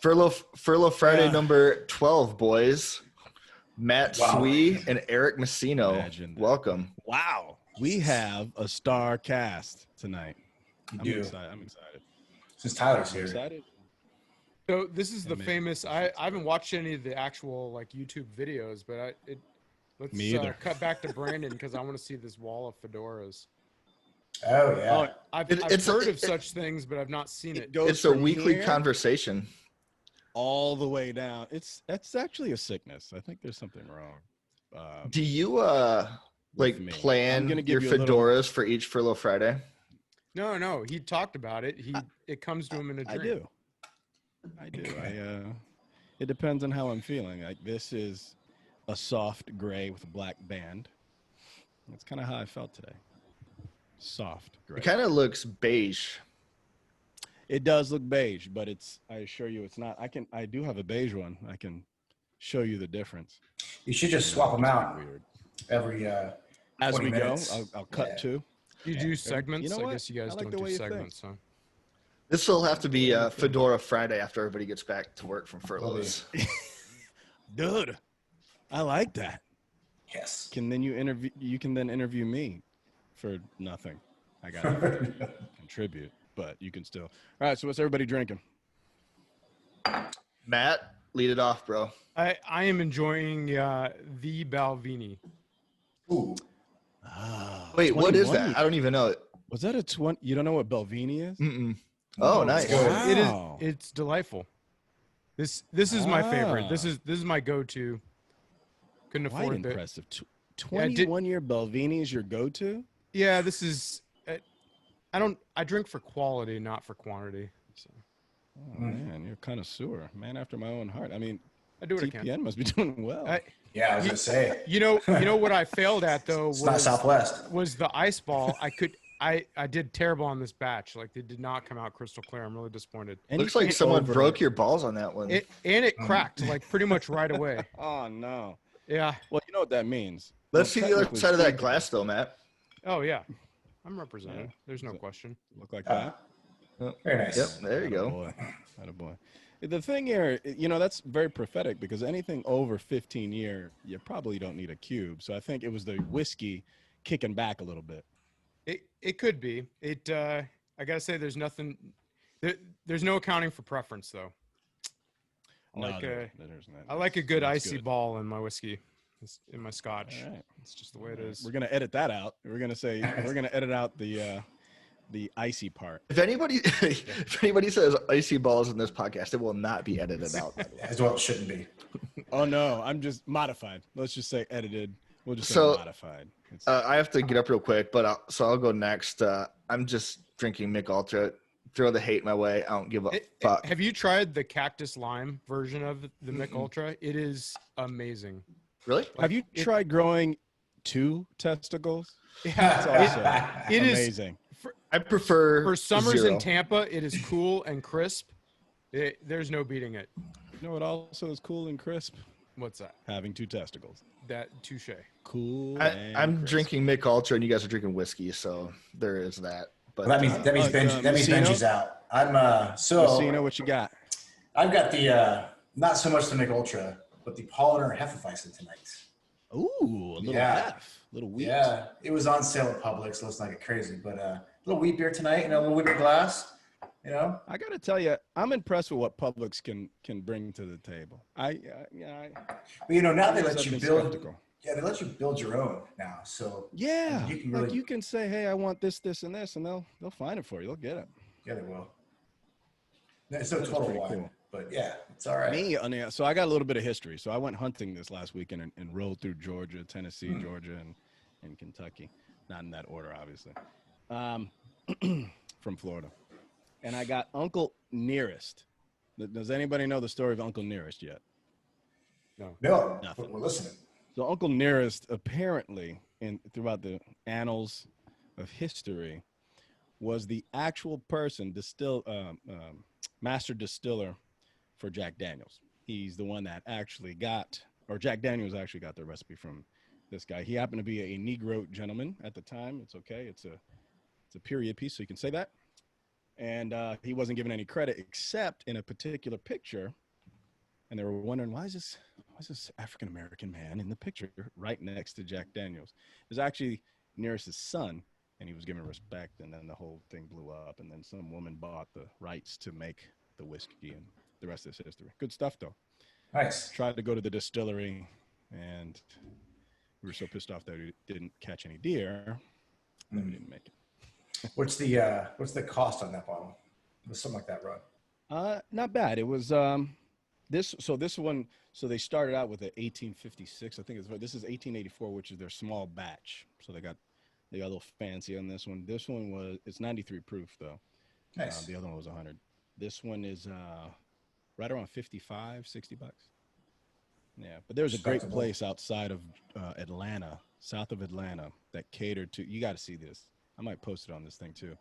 Furlough Friday number 12, boys. Matt Swee and Eric Masino. Welcome. Wow. We have a star cast tonight. I'm excited. Since Tyler's here. Excited. So this is the famous. I haven't watched any of the actual like YouTube videos, but let's cut back to Brandon because I want to see this wall of fedoras. Oh yeah. I've heard of such things, but I've not seen it. It's a weekly conversation. All the way down. That's actually a sickness. I think there's something wrong. Do you plan your fedoras for each Furlough Friday? No. He talked about it. It comes to him in a dream. I do. It depends on how I'm feeling. Like this is a soft gray with a black band. That's kind of how I felt today. Soft gray. It kind of looks beige. It does look beige, but I assure you it's not. I do have a beige one. I can show you the difference. You should just swap them out every as we minutes. go. I'll cut two. You do segments? You know what? I guess you guys don't do segments, huh? This will have to be Fedora Friday after everybody gets back to work from furloughs. Dude, I like that. Yes. You can then interview me for nothing. I got to contribute, but you can still. All right, so what's everybody drinking? Matt, lead it off, bro. I am enjoying the Balvenie. Ooh. Wait, what is that? I don't even know it. Was that a 20? You don't know what Balvenie is? Mm-mm. Oh, nice. Wow. It's delightful. This is my favorite. This is my go-to. Couldn't afford it. Impressive. 21-year Balvenie is your go-to? Yeah, this is. I drink for quality, not for quantity. So. Oh man, you're kind of sewer, man after my own heart. I mean, I do what I can. TPN must be doing well. I was gonna say. You know what I failed at though was not Southwest. Was the ice ball. I did terrible on this batch. Like they did not come out crystal clear. I'm really disappointed. Looks like someone broke your balls on that one. It cracked like pretty much right away. Oh no. Yeah. Well, you know what that means. Let's see the other side of that glass though, Matt. Oh yeah, I'm represented. There's no question. Look like that. Very nice. Yep, there you go. Attaboy. The thing here, that's very prophetic because anything over 15 year, you probably don't need a cube. So I think it was the whiskey kicking back a little bit. It could be. I gotta say, there's nothing. There's no accounting for preference though. I like a good icy ball in my whiskey, in my scotch. All right. It's just the way it is. We're gonna edit that out. We're gonna edit out the icy part. If anybody says icy balls in this podcast, it will not be edited out. As well, it shouldn't be. Oh no, I'm just modified. Let's just say edited. We'll just say modified. I have to get up real quick, but I'll go next. I'm just drinking Mick Ultra. Throw the hate my way. I don't give a fuck. Have you tried the cactus lime version of the Mick Ultra? It is amazing. Really? Have you tried growing 2 testicles? Yeah, it's also amazing. I prefer for summers 0. in Tampa. It is cool and crisp. There's no beating it. You know what also is cool and crisp? What's that? Having 2 testicles. That touche. Cool. I'm drinking Mick Ultra, and you guys are drinking whiskey, so there is that. But that means Benji's out. I'm Masino, what you got? I've got the not so much the Mick Ultra, but the Polliner Hefeweizen tonight. Ooh, a little hef, little wheat. Yeah, it was on sale at Publix, so let's not get crazy. But a little wheat beer tonight, a little wheat beer glass. I got to tell you, I'm impressed with what Publix can bring to the table. Now they let you build. Skeptical. Yeah, they let you build your own now. So yeah, you can say, hey, I want this, this, and this, and they'll find it for you. They'll get it. Yeah, they will. It's no Total Wine, cool. But yeah, it's all right. So I got a little bit of history. So I went hunting this last weekend and rolled through Georgia, Tennessee, Georgia, and Kentucky. Not in that order, obviously. From Florida. And I got Uncle Nearest. Does anybody know the story of Uncle Nearest yet? No. Nothing. We're listening. So Uncle Nearest apparently, throughout the annals of history, was the actual person, master distiller for Jack Daniels. He's the one that Jack Daniels actually got the recipe from this guy. He happened to be a Negro gentleman at the time. It's okay. It's a period piece, so you can say that. And he wasn't given any credit except in a particular picture. And they were wondering, why is this African-American man in the picture right next to Jack Daniels? It was actually nearest his son, and he was given respect, and then the whole thing blew up, and then some woman bought the rights to make the whiskey, and the rest is history. Good stuff, though. Nice. Tried to go to the distillery, and we were so pissed off that we didn't catch any deer that we didn't make it. What's the cost on that bottle? It was something like that, Rod. Not bad. It was this one. So they started out with an 1856. I think this is 1884, which is their small batch. So they got a little fancy on this one. This one it's 93 proof though. Nice. The other one was 100. This one is right around 55, 60 bucks. Yeah, but there's a great place outside of Atlanta, south of Atlanta, that catered to. You got to see this. I might post it on this thing too.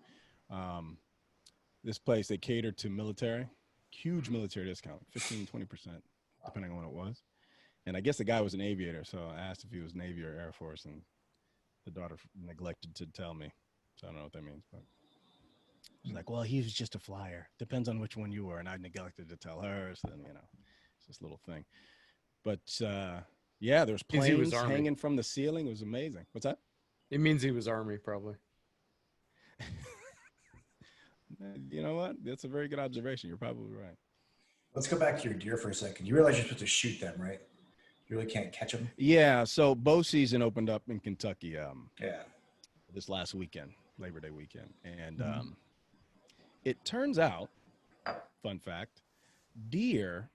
This place, they catered to military, huge military discount, 15, 20%, depending on what it was. And I guess the guy was an aviator, so I asked if he was Navy or Air Force, and the daughter neglected to tell me. So I don't know what that means, but she's like, well, he was just a flyer. Depends on which one you were. And I neglected to tell her. So then, it's this little thing. But yeah, there's planes hanging from the ceiling. It was amazing. What's that? It means he was Army, probably. You know what? That's a very good observation. You're probably right. Let's go back to your deer for a second. You realize you're supposed to shoot them, right? You really can't catch them. Yeah. So bow season opened up in Kentucky. This last weekend, Labor Day weekend, and it turns out, fun fact, deer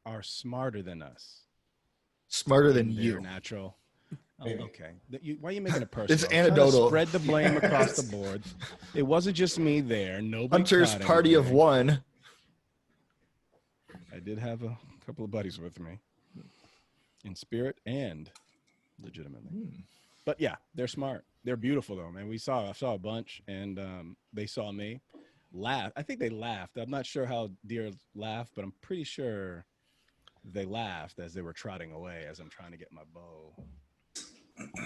are smarter than us. Smarter than They're you. Natural. Oh, okay. Why are you making it personal? It's anecdotal. Spread the blame across the board. It wasn't just me there. Nobody. Hunter's party of one. I did have a couple of buddies with me, in spirit and legitimately. But yeah, they're smart. They're beautiful though, man. I saw a bunch, and they saw me laugh. I think they laughed. I'm not sure how deer laugh, but I'm pretty sure they laughed as they were trotting away as I'm trying to get my bow.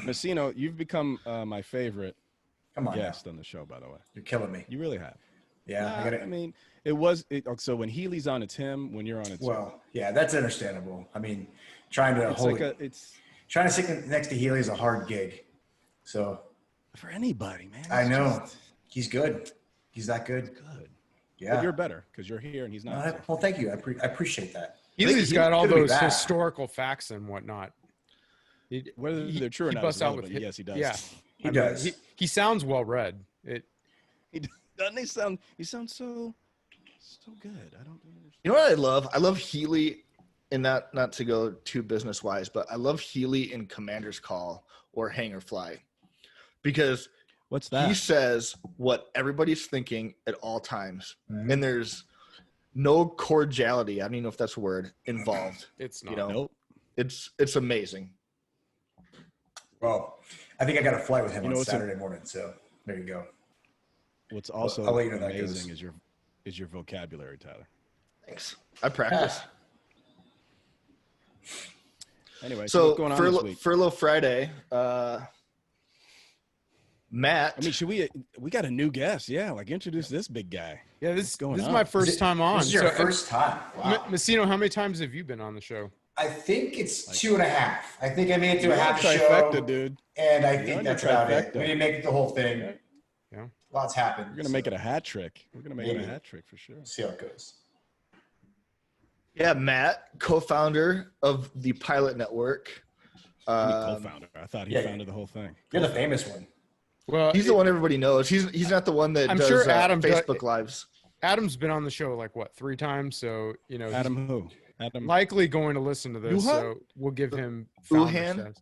Masino, you've become my favorite guest on the show, by the way. You're killing me. You really have. Yeah. I mean, so when Healy's on, it's him. When you're on, it's well, yeah, that's understandable. I mean, trying to sit next to Healy is a hard gig. So for anybody, man. I know. He's good. He's that good. Good. Yeah. But you're better because you're here and he's not. Well, thank you. I appreciate that. He's got all those historical facts and whatnot. Whether they're true or not, busts out with yes, he does. Yeah, he does. He sounds well read. Doesn't he sound? He sounds so good. I don't understand. You know what I love? I love Healy, and not to go too business wise, but I love Healy in Commander's Call or Hang or Fly, because what's that? He says what everybody's thinking at all times, and there's no cordiality. I don't even know if that's a word involved. It's not. Nope. It's amazing. Well, I think I got a flight with him on Saturday morning, so there you go. What's also amazing is your vocabulary, Tyler. Thanks. I practice. Anyway, so what's going on this week? Furlough Friday. Matt. I mean, we got a new guest. Yeah, introduce this big guy. Yeah, this is my first time on. This is your first time. Wow. Massino, how many times have you been on the show? I think it's 2.5. I think I made it to a half trifecta, show, dude. And I think that's about it. We didn't make it the whole thing. Yeah, lots happened. We're gonna make it a hat trick. We're gonna make it a hat trick for sure. See how it goes. Yeah, Matt, co-founder of the Pilot Network. Co-founder. I thought he founded the whole thing. You're the famous one. Well, he's the one everybody knows. He's not the one that does sure Adam Facebook Lives. Adam's been on the show 3 times, so Adam who? Adam likely going to listen to this, so we'll give him Wuhan.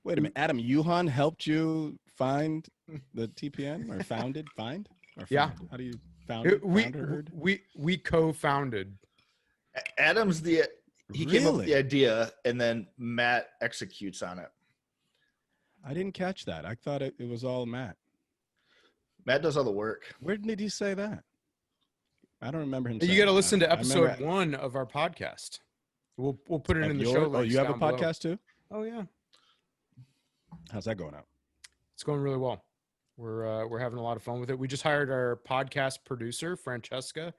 Wait a minute, Adam Yuhan helped you find the TPN or find? Or yeah. How do you found it? We co-founded. Adam's he came up with the idea, and then Matt executes on it. I didn't catch that. I thought it was all Matt. Matt does all the work. Where did he say that? I don't remember him. You got to listen to episode 1 of our podcast. We'll put it in the show. Oh, you have a podcast too? Oh yeah. How's that going out? It's going really well. we're having a lot of fun with it. We just hired our podcast producer, Francesca.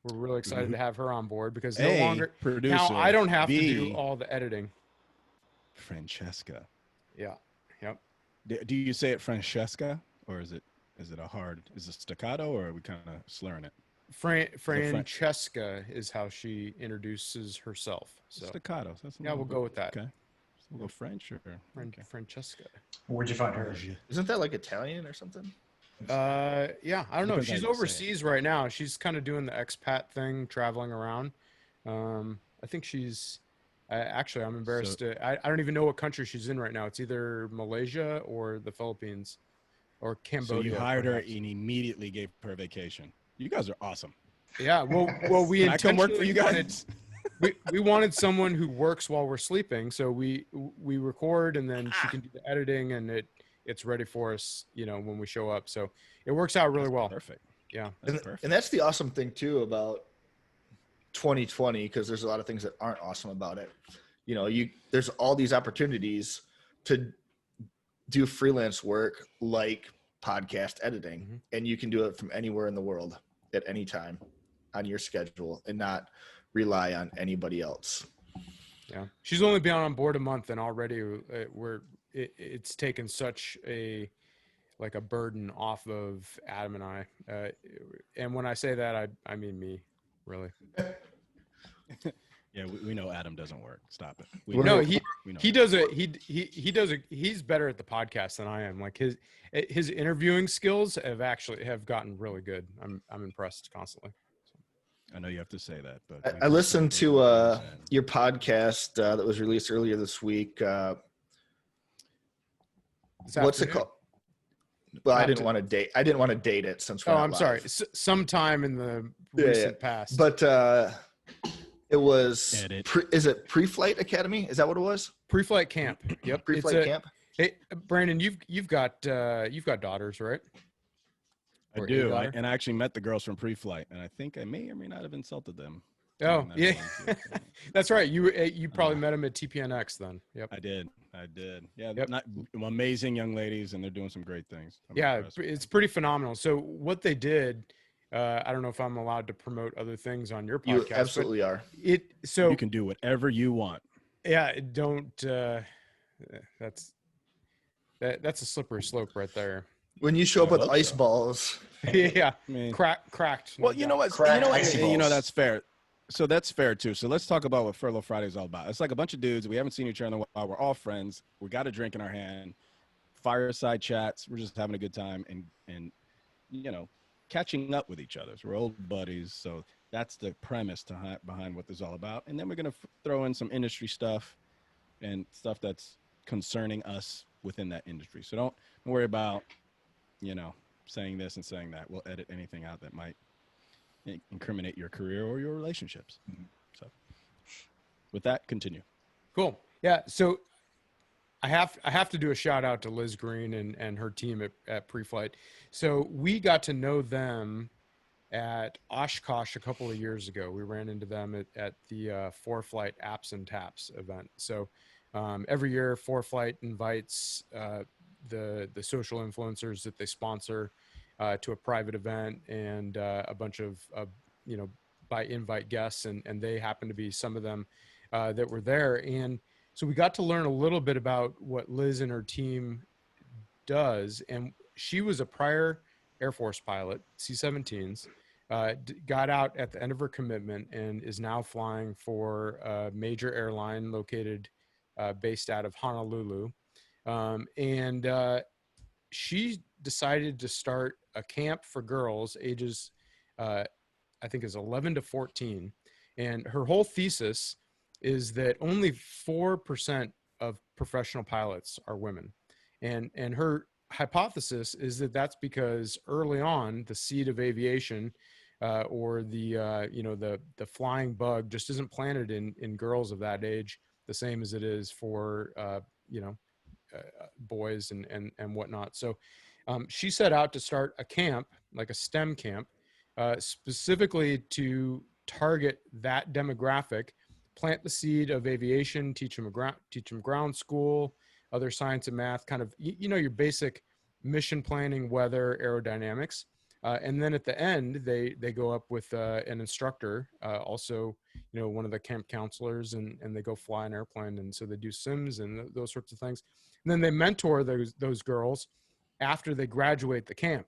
We're really excited to have her on board because no longer now I don't have to do all the editing. Francesca. Yeah. Yep. Do you say it Francesca, or is it staccato, or are we kind of slurring it? Francesca is how she introduces herself. So staccato. So we'll go with that. Okay. So we'll go French or Francesca. Where'd you find her? Isn't that like Italian or something? Yeah, I don't know. She's overseas right now. She's kind of doing the expat thing, traveling around. I think she's actually, I'm embarrassed I don't even know what country she's in right now. It's either Malaysia or the Philippines or Cambodia. So you hired her and immediately gave her vacation. You guys are awesome. Yeah. Well, we Can I come work for you guys? we wanted someone who works while we're sleeping. So we record and then she can do the editing and it's ready for us, when we show up. So it works out really well. Perfect. Yeah. And that's the awesome thing too about 2020, because there's a lot of things that aren't awesome about it. There's all these opportunities to do freelance work like podcast editing, and you can do it from anywhere in the world at any time on your schedule and not rely on anybody else. Yeah. She's only been on board a month and already it's taken such a burden off of Adam and I. And when I say that, I mean me, really. Yeah, we know Adam doesn't work. Stop it. He does it. He does it. He's better at the podcast than I am. Like his interviewing skills have gotten really good. I'm impressed constantly. I know you have to say that, but I listened to your podcast that was released earlier this week. What's it called? Well, I didn't want to date it since we're not I'm live. sorry. Sometime in the recent past. But it was is it Pre-Flight Academy? Is that what it was? Pre-Flight Camp. Yep. Pre-Flight Camp. Hey, Brandon, you've got daughters, right? I do. I actually met the girls from Pre-Flight, and I think I may or may not have insulted them. Oh, yeah. That's right. You probably met them at TPNX then. Yep. I did. Yeah. Yep. Amazing young ladies, and they're doing some great things. It's pretty phenomenal. So what they did, I don't know if I'm allowed to promote other things on your podcast. You absolutely are. So you can do whatever you want. Yeah. Don't, that's a slippery slope right there. When you show up with ice balls. Yeah. I mean, cracked. Well, you know what? That's fair. So that's fair too. So let's talk about what Furlough Friday is all about. It's like a bunch of dudes. We haven't seen each other in a while. We're all friends. We got a drink in our hand. Fireside chats. We're just having a good time and catching up with each other. So we're old buddies. So that's the premise behind what this is all about. And then we're gonna throw in some industry stuff and stuff that's concerning us within that industry. So don't worry about saying this and saying that. We'll edit anything out that might incriminate your career or your relationships. So with that, continue. Cool. Yeah. So I have to do a shout out to Liz Green and her team at Pre-Flight. So we got to know them at Oshkosh a couple of years ago. We ran into them at the ForeFlight Apps and Taps event. So every year ForeFlight invites the social influencers that they sponsor to a private event, and a bunch of by invite guests, and they happen to be some of them that were there. And so we got to learn a little bit about what Liz and her team does. And she was a prior Air Force pilot, C-17s, got out at the end of her commitment and is now flying for a major airline located based out of Honolulu. She decided to start a camp for girls ages, I think is 11 to 14. And her whole thesis is that only 4% of professional pilots are women. And her hypothesis is that that's because early on, the seed of aviation or the flying bug just isn't planted in girls of that age, the same as it is for, boys and whatnot. So she set out to start a camp, like a STEM camp, specifically to target that demographic, plant the seed of aviation, teach them ground school, other science and math, kind of, your basic mission planning, weather, aerodynamics. And then at the end, they go up with an instructor, also, one of the camp counselors, and they go fly an airplane. And so they do sims and those sorts of things. And then they mentor those girls after they graduate the camp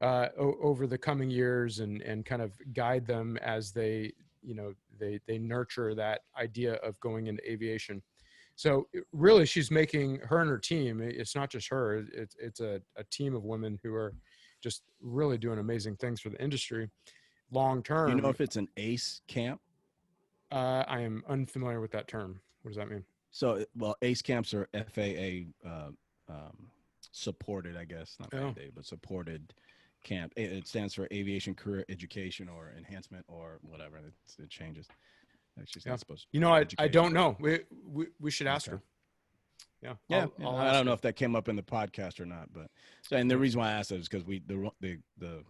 over the coming years, and kind of guide them as they nurture that idea of going into aviation. So really, she's making her and her team. It's not just her. It's a team of women who are just really doing amazing things for the industry long term. Do you know if it's an ACE camp? I am unfamiliar with that term. What does that mean? So, well, ACE camps are FAA supported, I guess, not mandated, but supported camp. It stands for Aviation Career Education or Enhancement or whatever. It changes. She's not supposed to. I don't know. We should ask her. Yeah. I don't know if that came up in the podcast or not, but and the reason why I asked that is because the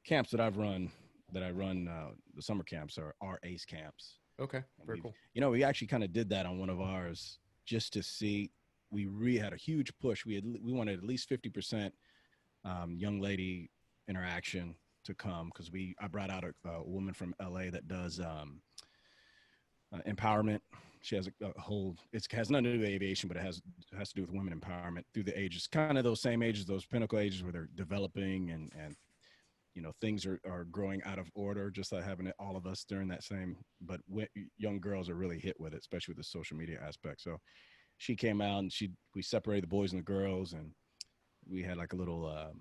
camps that I run, the summer camps are ACE camps. Okay, very cool. We actually kind of did that on one of ours just to see. We really had a huge push. We wanted at least 50% young lady interaction to come, because I brought out a woman from LA that does empowerment. She has a whole, it has nothing to do with aviation, but it has to do with women empowerment through the ages, kind of those same ages, those pinnacle ages where they're developing and things are growing out of order, just like having all of us during that same, but young girls are really hit with it, especially with the social media aspect. So she came out and we separated the boys and the girls, and we had like a little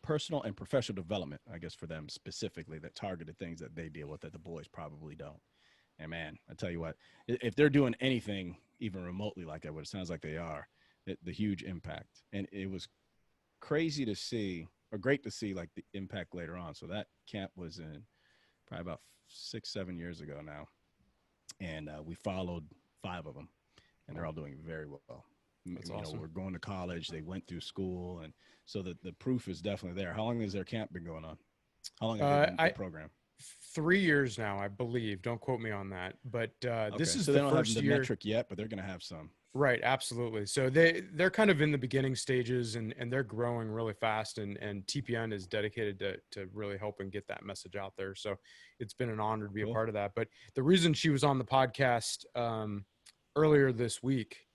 personal and professional development, I guess, for them specifically, that targeted things that they deal with that the boys probably don't. And man, I tell you what, if they're doing anything even remotely like that, what it sounds like they are, the huge impact. And it was crazy to see, or great to see, like the impact later on. So that camp was in probably about 6-7 years ago now. And we followed 5 of them, and they're all doing very well. That's awesome. We're going to college. They went through school. And so the proof is definitely there. How long has their camp been going on? How long have they been in the program? 3 years now, I believe. Don't quote me on that. But this is so the they don't first have the year. metric yet, but they're going to have some. Right, absolutely. So they're kind of in the beginning stages, and they're growing really fast, and TPN is dedicated to really helping get that message out there. So it's been an honor to be a part of that. But the reason she was on the podcast earlier this week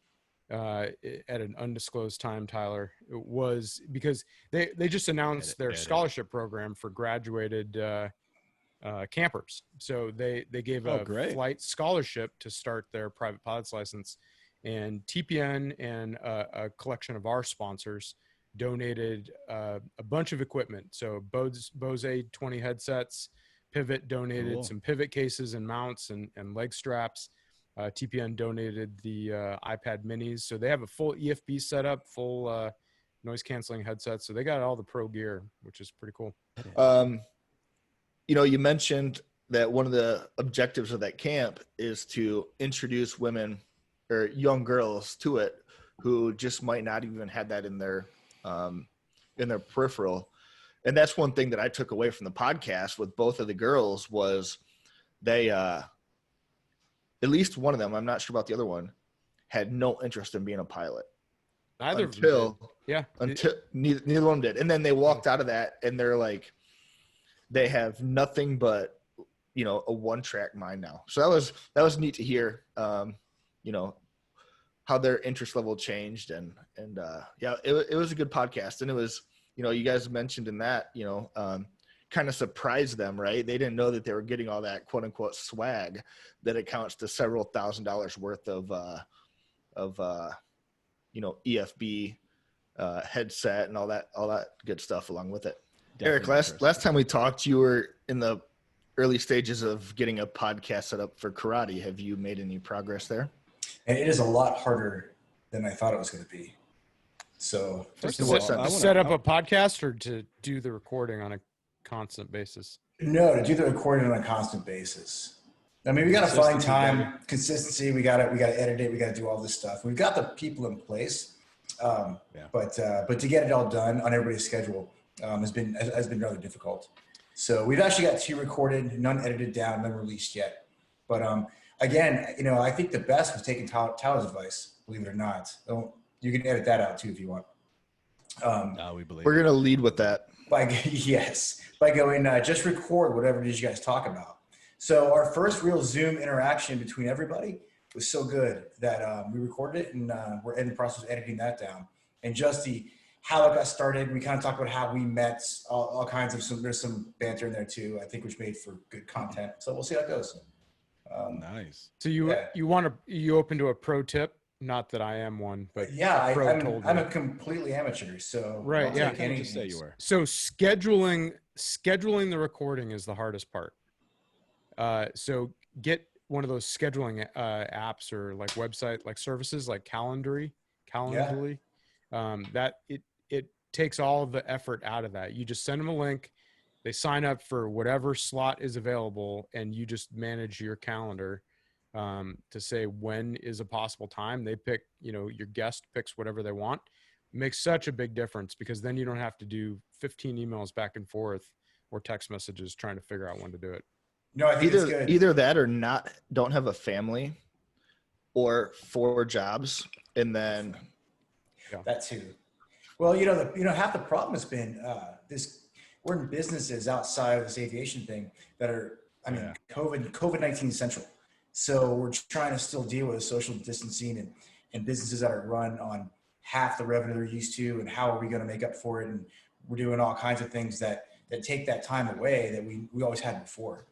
at an undisclosed time, Tyler, was because they just announced their scholarship program for graduated campers. So they gave a flight scholarship to start their private pilot's license. And TPN and a collection of our sponsors donated a bunch of equipment. So Bose A20 headsets, Pivot donated some pivot cases and mounts and leg straps. TPN donated the iPad minis. So they have a full EFB setup, full noise canceling headset. So they got all the pro gear, which is pretty cool. You mentioned that one of the objectives of that camp is to introduce women or young girls to it who just might not even have that in their peripheral. And that's one thing that I took away from the podcast with both of the girls was they, at least one of them, I'm not sure about the other one, had no interest in being a pilot. Neither until neither one of them did. And then they walked out of that and they're like, they have nothing but, a one-track mind now. So that was neat to hear. How their interest level changed and it was a good podcast. And it was, you guys mentioned in that, kind of surprised them, right? They didn't know that they were getting all that quote unquote swag that accounts to several $1,000s worth of EFB headset and all that good stuff along with it. Definitely. Eric, last time we talked, you were in the early stages of getting a podcast set up for karate. Have you made any progress there? And it is a lot harder than I thought it was going to be. So to set up a podcast or to do the recording on a constant basis? No, to do the recording on a constant basis. I mean, we got to find time, consistency. We got to edit it. We got to do all this stuff. We've got the people in place, but to get it all done on everybody's schedule has been rather difficult. So we've actually got 2 recorded, none edited down, none released yet. But again, I think the best was taking Tyler's advice. Believe it or not, don't You can edit that out too if you want. We believe We're gonna lead with that. By going, just record whatever it is you guys talk about. So our first real Zoom interaction between everybody was so good that we recorded it, and we're in the process of editing that down. And just how it got started, we kind of talked about how we met, all kinds of there's some banter in there too, I think, which made for good content. So we'll see how it goes. Nice. So you open to a pro tip? Not that I am one, but yeah, I'm me. a completely amateur, so right. Yeah, I just say you were. So scheduling the recording is the hardest part. So get one of those scheduling apps or like website like services like Calendly. That it takes all of the effort out of that. You just send them a link, they sign up for whatever slot is available, and you just manage your calendar to say when is a possible time. They pick, your guest picks whatever they want. It makes such a big difference because then you don't have to do 15 emails back and forth or text messages trying to figure out when to do it. No, I think it's good. Either that or don't have a family or 4 jobs, and then that too. Well, half the problem has been we're in businesses outside of this aviation thing that are, COVID-19 central. So we're trying to still deal with social distancing and businesses that are run on half the revenue they're used to, and how are we going to make up for it? And we're doing all kinds of things that take that time away that we always had before.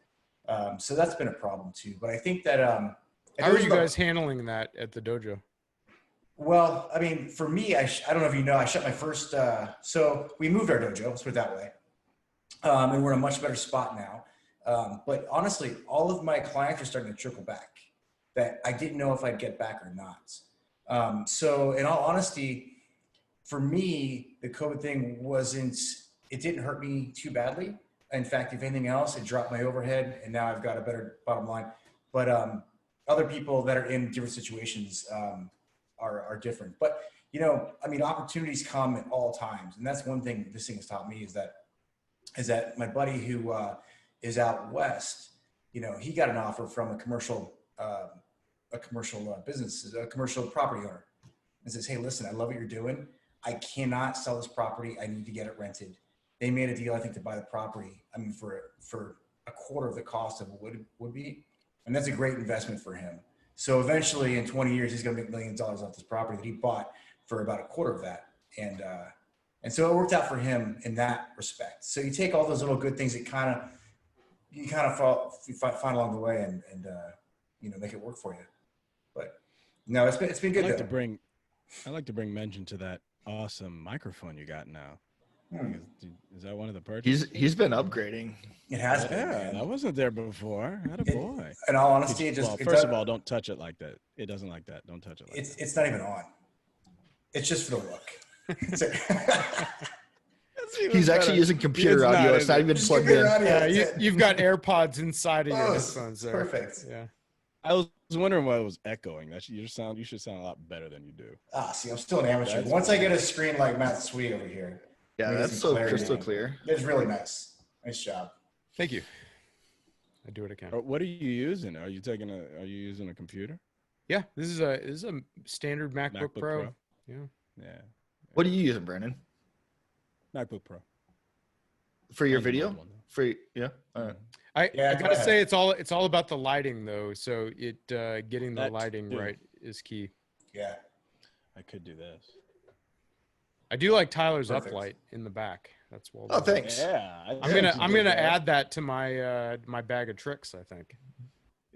So that's been a problem too. But I think that how are you guys handling that at the dojo? Well, I mean, for me, I don't know if you know, I shut my first. So we moved our dojo, let's put it that way, and we're in a much better spot now. But honestly, all of my clients are starting to trickle back that I didn't know if I'd get back or not. So in all honesty, for me, the COVID thing it didn't hurt me too badly. In fact, if anything else, it dropped my overhead, and now I've got a better bottom line. But other people that are in different situations are different. But, opportunities come at all times. And that's one thing this thing has taught me is that my buddy who is out west, he got an offer from a commercial business, a commercial property owner, and says, hey, listen, I love what you're doing. I cannot sell this property. I need to get it rented. They made a deal, I think, to buy the property. For a quarter of the cost of it would be. And that's a great investment for him. So eventually in 20 years, he's going to make millions of dollars off this property that he bought for about a quarter of that. And so it worked out for him in that respect. So you take all those little good things that you find along the way and make it work for you. But no, it's been good. I like to bring mention to that awesome microphone you got now. Is that one of the purchases? He's been upgrading. It has been. Yeah, that wasn't there before. Had a boy. In all honesty, first of all, don't touch it like that. It doesn't like that. Don't touch it like that. It's not even on. It's just for the look. He's actually using computer audio. It's not even plugged in. Yeah, you've got AirPods inside of your headphones there. Perfect. Yeah. I was wondering why it was echoing. You should sound a lot better than you do. See, I'm still an amateur. Once I get a screen like Matt Swee over here. Yeah, that's so crystal clear. It's really nice. Nice job. Thank you. I do what I can. What are you using? Are you using a computer? Yeah, this is a standard MacBook Pro. Yeah. What are you using, Brandon? MacBook Pro. For your video? Yeah. All right. I gotta say it's all about the lighting though. So getting the lighting right is key. Yeah. I could do this. I do like Tyler's uplight in the back. That's well done. Oh, thanks. Yeah. I'm gonna add that to my bag of tricks, I think.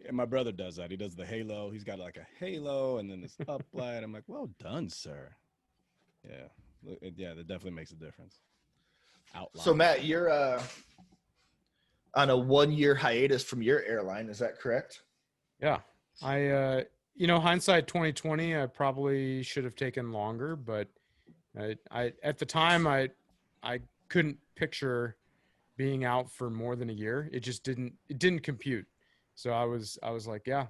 Yeah, my brother does that. He does the halo. He's got like a halo and then this uplight. I'm like, well done, sir. Yeah, that definitely makes a difference. Outline. So Matt, you're on a 1-year hiatus from your airline. Is that correct? Yeah. I hindsight 2020, I probably should have taken longer, but I at the time I couldn't picture being out for more than a year. It just didn't compute. So I was like, yeah.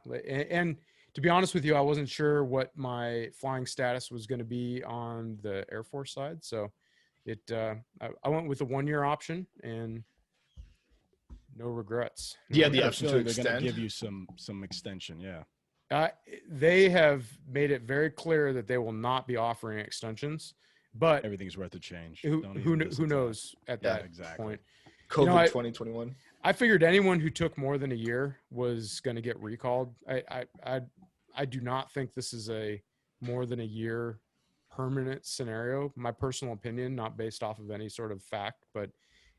And to be honest with you, I wasn't sure what my flying status was going to be on the Air Force side. So I went with the 1-year option and no regrets. Yeah, the option to they're extend. going to give you some extension. Yeah. They have made it very clear that they will not be offering extensions, but Everything's worth a change. who knows at that point. COVID 2021. I figured anyone who took more than a year was going to get recalled. I do not think this is a more than a year permanent scenario. My personal opinion, not based off of any sort of fact, but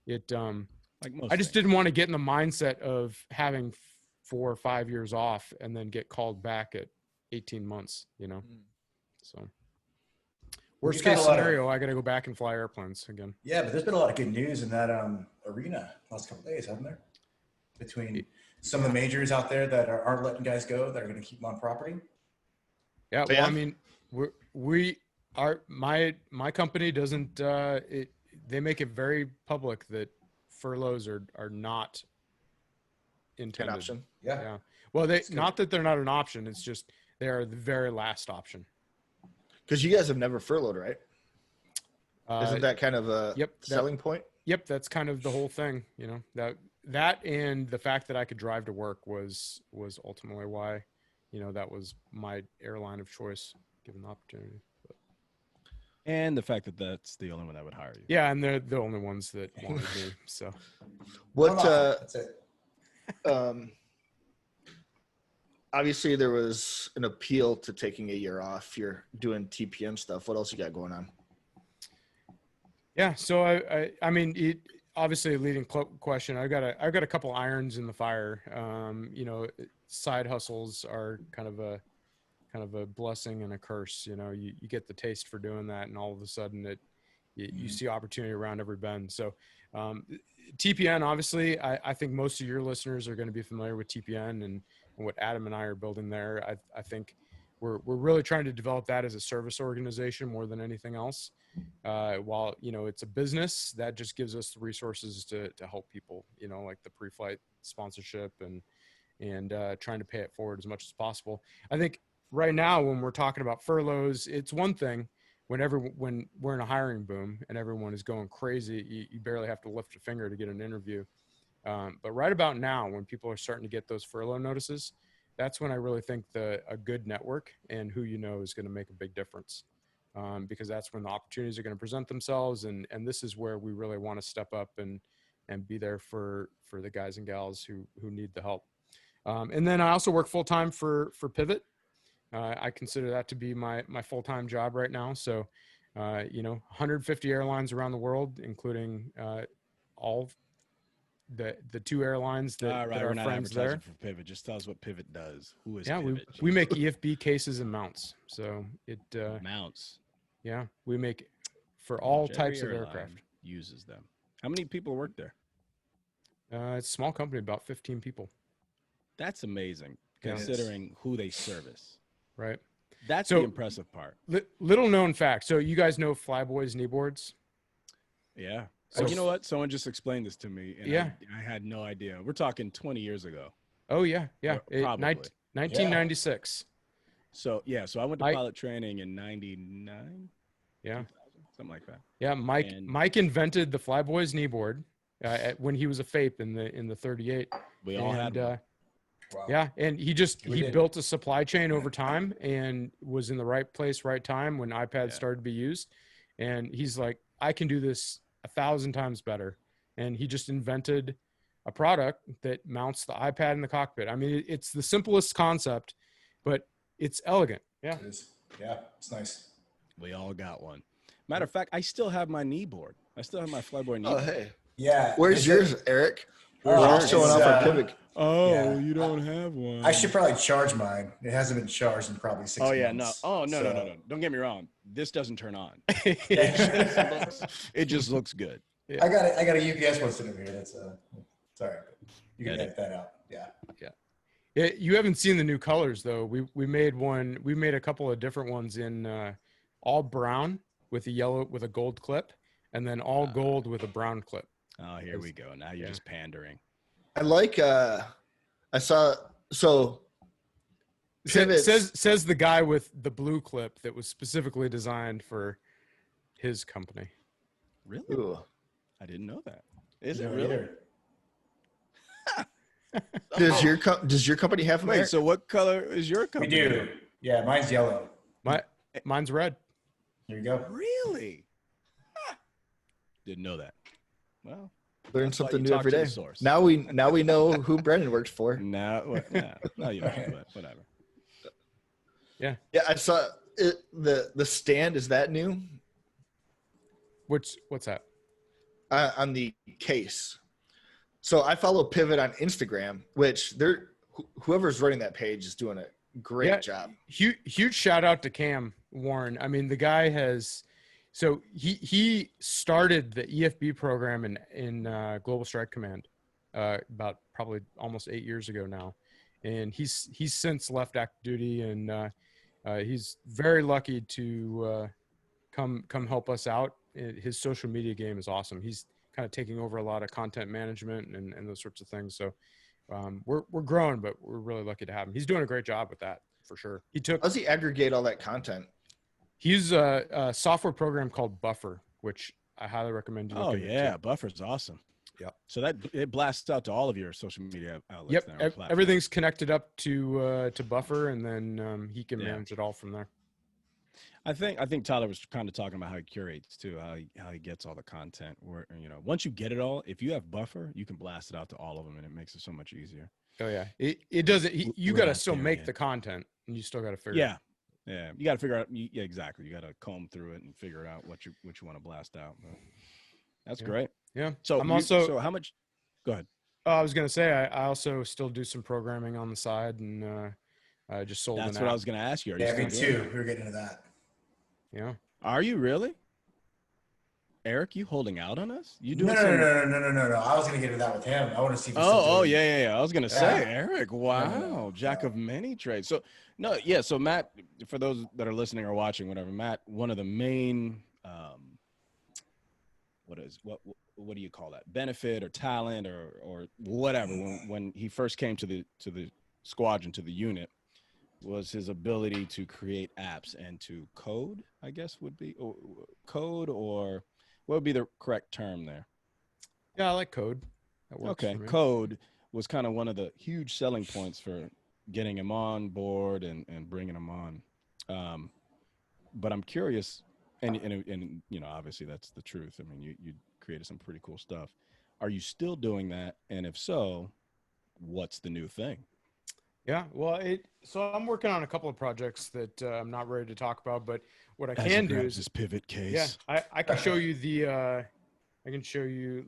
it. I just didn't want to get in the mindset of having 4 or 5 years off and then get called back at 18 months. So worst case scenario, I got to go back and fly airplanes again. Yeah, but there's been a lot of good news in that arena last couple of days, hasn't there? Between some of the majors out there that aren't letting guys go, that are going to keep them on property. Yeah, well, I mean, my company doesn't. They make it very public that furloughs are not intended. An option. Yeah. Well, not that they're not an option. It's just they are the very last option. Because you guys have never furloughed, right? Isn't that kind of a selling point? Yep, that's kind of the whole thing. That and the fact that I could drive to work was ultimately why, that was my airline of choice given the opportunity. And the fact that that's the only one that would hire you. Yeah, and they're the only ones that wanted me. So, That's it. Obviously there was an appeal to taking a year off. You're doing TPM stuff. What else you got going on? Yeah, so I mean, obviously a leading question. I've got a couple irons in the fire. Side hustles are kind of a blessing and a curse. You get the taste for doing that, and all of a sudden you see opportunity around every bend. So TPN, obviously, I think most of your listeners are going to be familiar with TPN and what Adam and I are building there. I think we're really trying to develop that as a service organization more than anything else. While it's a business, that just gives us the resources to help people, like the pre-flight sponsorship and trying to pay it forward as much as possible. I think right now when we're talking about furloughs, it's one thing when we're in a hiring boom and everyone is going crazy, you barely have to lift a finger to get an interview. But right about now, when people are starting to get those furlough notices, that's when I really think a good network and who is going to make a big difference. Because that's when the opportunities are going to present themselves. And this is where we really want to step up and be there for the guys and gals who need the help. And then I also work full-time for Pivot. I consider that to be my full-time job right now. So, 150 airlines around the world, including all the 2 airlines that are friends there. For Pivot. Just tell us what Pivot does. Who is Pivot? Pivot? We make EFB cases and mounts. So mounts. Yeah, we make for all types of aircraft. Uses them. How many people work there? It's a small company, about 15 people. That's amazing, considering who they service. Right. That's the impressive part. Little known fact. So you guys know Flyboys knee boards? Yeah. So you know what? Someone just explained this to me, and I had no idea. We're talking 20 years ago. Oh, yeah. Yeah. Probably. 1996. So, so I went to pilot training in 99. Yeah. Something like that. Yeah. Mike invented the Flyboys knee board when he was a FAPE in the 38. We all had one. Wow. Yeah. And he built a supply chain over time and was in the right place, right time when iPads started to be used. And he's like, I can do this 1,000 times better. And he just invented a product that mounts the iPad in the cockpit. I mean, it's the simplest concept, but it's elegant. Yeah. It is. Yeah. It's nice. We all got one. Matter of fact, I still have my knee board. I still have my Flyboy knee board. Hey. Yeah. Where's yours, Eric? We're showing off our Pivot. You don't have one. I should probably charge mine. It hasn't been charged in probably 6 months. Oh, yeah. No. Oh, no. Don't get me wrong. This doesn't turn on. It just looks good. Yeah. I got a UPS one sitting here. That's sorry. You can edit that out. Yeah. Yeah. You haven't seen the new colors though. We made one. We made a couple of different ones in all brown with a gold clip, and then all gold with a brown clip. Oh, here we go. Now you're just pandering. I like. I saw. So says the guy with the blue clip that was specifically designed for his company. Really? Ooh. I didn't know that. Is it really? Does your company have them? Wait, Eric? so what color is your We company? do. Yeah, mine's yellow. Mine's red. Here you go. Really? Didn't know that. Well, Learn that's why something you new talk every to the day. source. Now we know who Brendan works for. No, you don't, but whatever. Yeah. Yeah, I saw it, the stand. Is that new What's that? on the case? So I follow Pivot on Instagram, which whoever's running that page is doing a great job. Huge shout out to Cam Warren. I mean, the guy he started the EFB program in Global Strike Command about probably almost 8 years ago now, and he's since left active duty, and he's very lucky to come help us out. His social media game is awesome. He's kind of taking over a lot of content management and those sorts of things. So we're growing, but we're really lucky to have him. He's doing a great job with that for sure. How does he aggregate all that content? He's a software program called Buffer, which I highly recommend you look into. Yeah, Buffer's awesome. Yeah. So that it blasts out to all of your social media outlets. Yep. Now, platforms. Everything's connected up to Buffer, and then he can manage it all from there. I think Tyler was kind of talking about how he curates too, how he gets all the content. Where once you get it all, if you have Buffer, you can blast it out to all of them, and it makes it so much easier. Oh yeah, it does it. You got to still make the content, and you still got to figure. Yeah, you got to figure out. Yeah, exactly. You got to comb through it and figure out what you want to blast out. But that's great. Yeah. So so how much? Go ahead. I was gonna say I also still do some programming on the side, and I just sold. That's what I was gonna ask you. Me too. We were getting into that. Yeah. Are you really? Eric, you holding out on us? You doing No. I was gonna get into that with him. I want to see. If Yeah. I was gonna say, Eric. Wow, jack of many trades. So So Matt, for those that are listening or watching, whatever, Matt, one of the main, what do you call that? Benefit or talent or whatever. When he first came to the squadron, to the unit, was his ability to create apps and to code, I guess would be code, or what would be the correct term there? Yeah, I like code. That works okay, for me. Code was kind of one of the huge selling points for getting him on board and bringing him on. But I'm curious, and obviously that's the truth. I mean, you created some pretty cool stuff. Are you still doing that? And if so, what's the new thing? Yeah, well, so I'm working on a couple of projects that I'm not ready to talk about, but what I As can he do grabs is his pivot case. Yeah, I can show you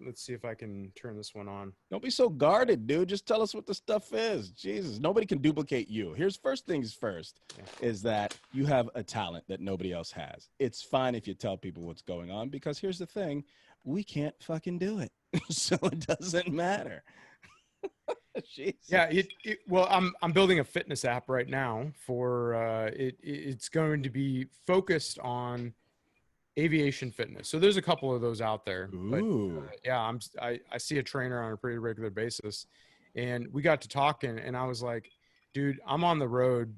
let's see if I can turn this one on. Don't be so guarded, dude. Just tell us what the stuff is. Jesus, nobody can duplicate you. Here's first things first, is that you have a talent that nobody else has. It's fine if you tell people what's going on, because here's the thing, we can't fucking do it. So it doesn't matter. Yeah, well, I'm building a fitness app right now for it's going to be focused on aviation fitness. So there's a couple of those out there. Ooh. But yeah, I see a trainer on a pretty regular basis, and we got to talking, and I was like, dude, I'm on the road,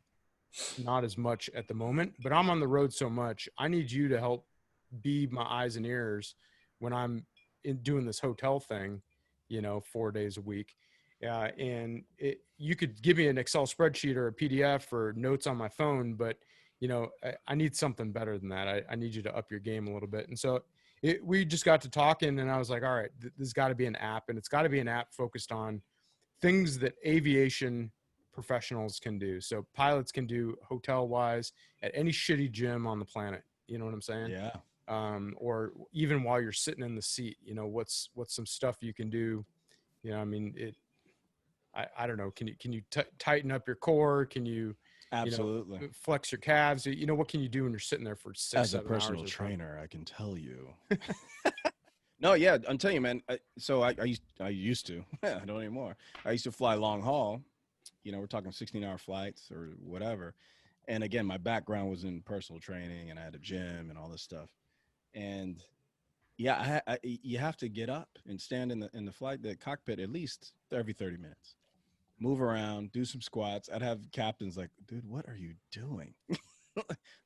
not as much at the moment, but I'm on the road so much. I need you to help be my eyes and ears when I'm doing this hotel thing, 4 days a week. Yeah, and you could give me an Excel spreadsheet or a PDF or notes on my phone, but I need something better than that. I need you to up your game a little bit. And so we just got to talking, and I was like, all right, there's got to be an app, and it's got to be an app focused on things that aviation professionals can do. So pilots can do hotel-wise at any shitty gym on the planet. You know what I'm saying? Yeah. Or even while you're sitting in the seat, what's some stuff you can do? I don't know. Can you tighten up your core? Can you absolutely flex your calves? What can you do when you're sitting there for 6 as a 7 hours personal trainer? I can tell you. No, yeah, I'm telling you, man. I used to. I don't anymore. I used to fly long haul. We're talking 16-hour flights or whatever. And again, my background was in personal training, and I had a gym and all this stuff. And yeah, you have to get up and stand in the cockpit at least every 30 minutes. Move around, do some squats. I'd have captains like, dude, what are you doing?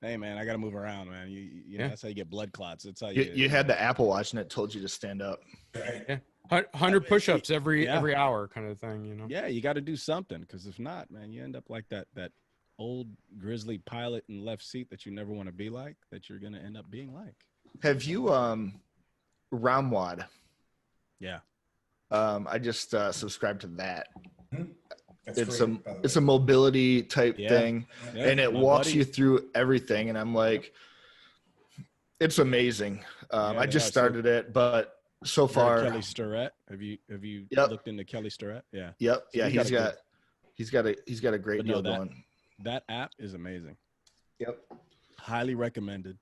Hey, man, I got to move around, man. You know, that's how you get blood clots. That's how you had the Apple Watch and it told you to stand up. Yeah. 100 push-ups every Yeah. hour kind of thing, you know? Yeah, you got to do something, because if not, man, you end up like that old grizzly pilot in left seat that you never want to be like, that you're going to end up being like. Have you Ramwad? Yeah. I just subscribed to that. That's It's great, by the it's way. a mobility type Yeah. thing, Yeah, and it my walks buddy- you through everything. And I'm like, it's amazing. Yeah, I they just are. So- started it, but so Heard of far, Kelly Starrett. Have you Yep. looked into Kelly Starrett? Yeah. yep, So yeah, he got he's got a great But no, deal that- going. That app is amazing. Yep. Highly recommended.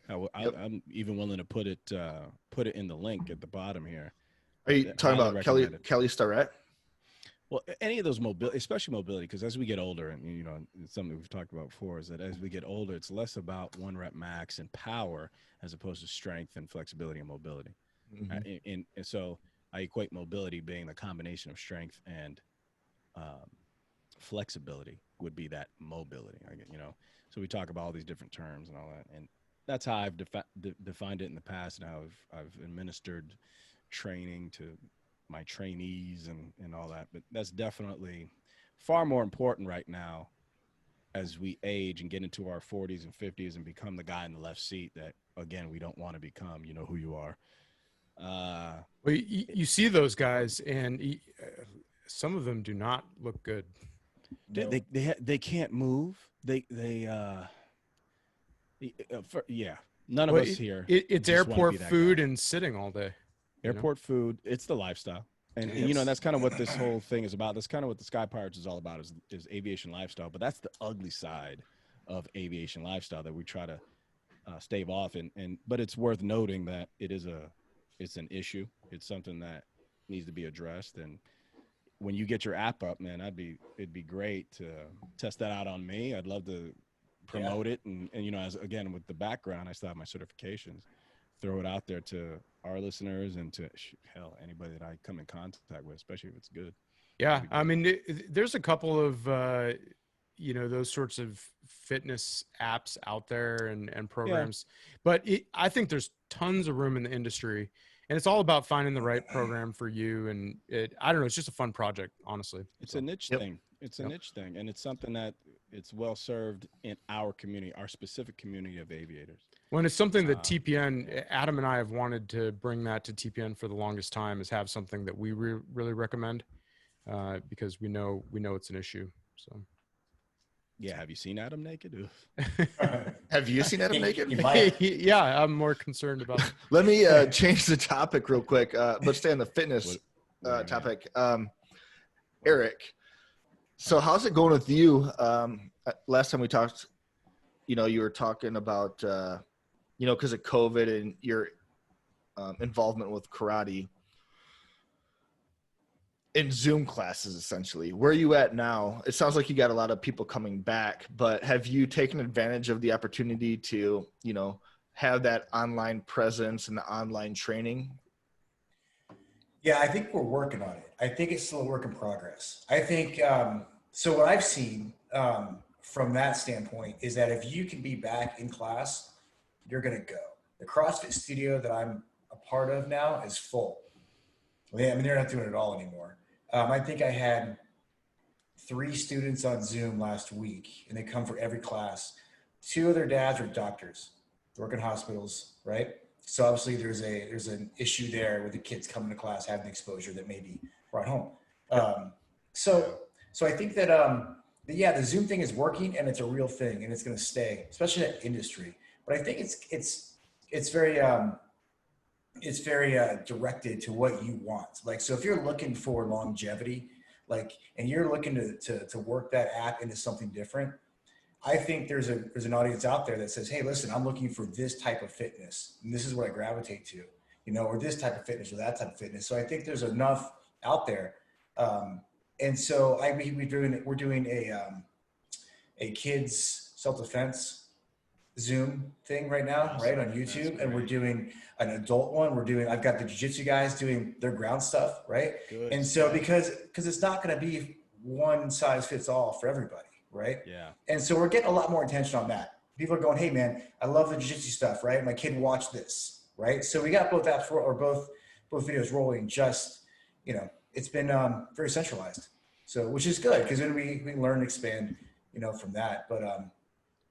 Yep. I'm even willing to put it in the link at the bottom here. Are you talking Highly about recommended. Kelly Starrett? Well, any of those mobility, especially mobility, because as we get older, and you know, it's something we've talked about before, is that as we get older, it's less about one rep max and power as opposed to strength and flexibility and mobility. Mhm. And so I equate mobility being the combination of strength and flexibility would be that mobility. You know, so we talk about all these different terms and all that, and that's how I've defined it in the past. And how I've administered training to my trainees and all that. But that's definitely far more important right now as we age and get into our 40s and 50s and become the guy in the left seat that, again, we don't want to become. You know who you are. Well, you see those guys, and some of them do not look good. They can't move. Yeah. None of Well, us here. It's just wanna airport be that food guy. and sitting all day. you know? Airport food. It's the lifestyle. And you know, that's kind of what this whole thing is about. That's kind of what the Sky Pirates is all about, is aviation lifestyle. But that's the ugly side of aviation lifestyle that we try to stave off. But it's worth noting that it's an issue. It's something that needs to be addressed. And when you get your app up, man, it'd be great to test that out on me. I'd love to promote it. And you know, as again, with the background, I still have my certifications. Throw it out there to our listeners and to hell, anybody that I come in contact with, especially if it's good. Yeah. I mean, there's a couple of, those sorts of fitness apps out there and programs, but I think there's tons of room in the industry, and it's all about finding the right program for you. And I don't know, it's just a fun project, honestly. It's a niche thing. It's a niche thing. And it's something that it's well served in our community, our specific community of aviators. When it's something that TPN, Adam and I have wanted to bring that to TPN for the longest time, is have something that we really recommend, because we know it's an issue. So, yeah. Have you seen Adam naked? Have you seen Adam naked? Yeah, I'm more concerned about it. Let me change the topic real quick. Let's stay on the fitness topic. Eric, so how's it going with you? Last time we talked, you were talking about, because of COVID and your involvement with karate in Zoom classes, essentially. Where are you at now? It sounds like you got a lot of people coming back, but have you taken advantage of the opportunity to, have that online presence and the online training? Yeah, I think we're working on it. I think it's still a work in progress. I think, so what I've seen from that standpoint is that if you can be back in class, you're going to go. The CrossFit studio that I'm a part of now is full. I mean, they're not doing it at all anymore. I think I had 3 students on Zoom last week, and they come for every class. 2 of their dads are doctors, work in hospitals, right? So obviously there's an issue there with the kids coming to class, having exposure that may be brought home. So I think that, the Zoom thing is working, and it's a real thing, and it's going to stay, especially in that industry. But I think it's very directed to what you want. Like, so if you're looking for longevity, and you're looking to work that app into something different, I think there's an audience out there that says, hey, listen, I'm looking for this type of fitness, and this is what I gravitate to, or this type of fitness or that type of fitness. So I think there's enough out there. And so we're doing a kids self-defense Zoom thing right now, right, on YouTube, and we're doing an adult one. I've got the jiu-jitsu guys doing their ground stuff, right? Good. And so because it's not going to be one size fits all for everybody, right? Yeah. And so we're getting a lot more attention on that. People are going, hey man, I love the jiu-jitsu stuff, right? My kid watched this, right? So we got both apps both both videos rolling. Just, it's been very centralized. So, which is good because then we learn and expand, from that. But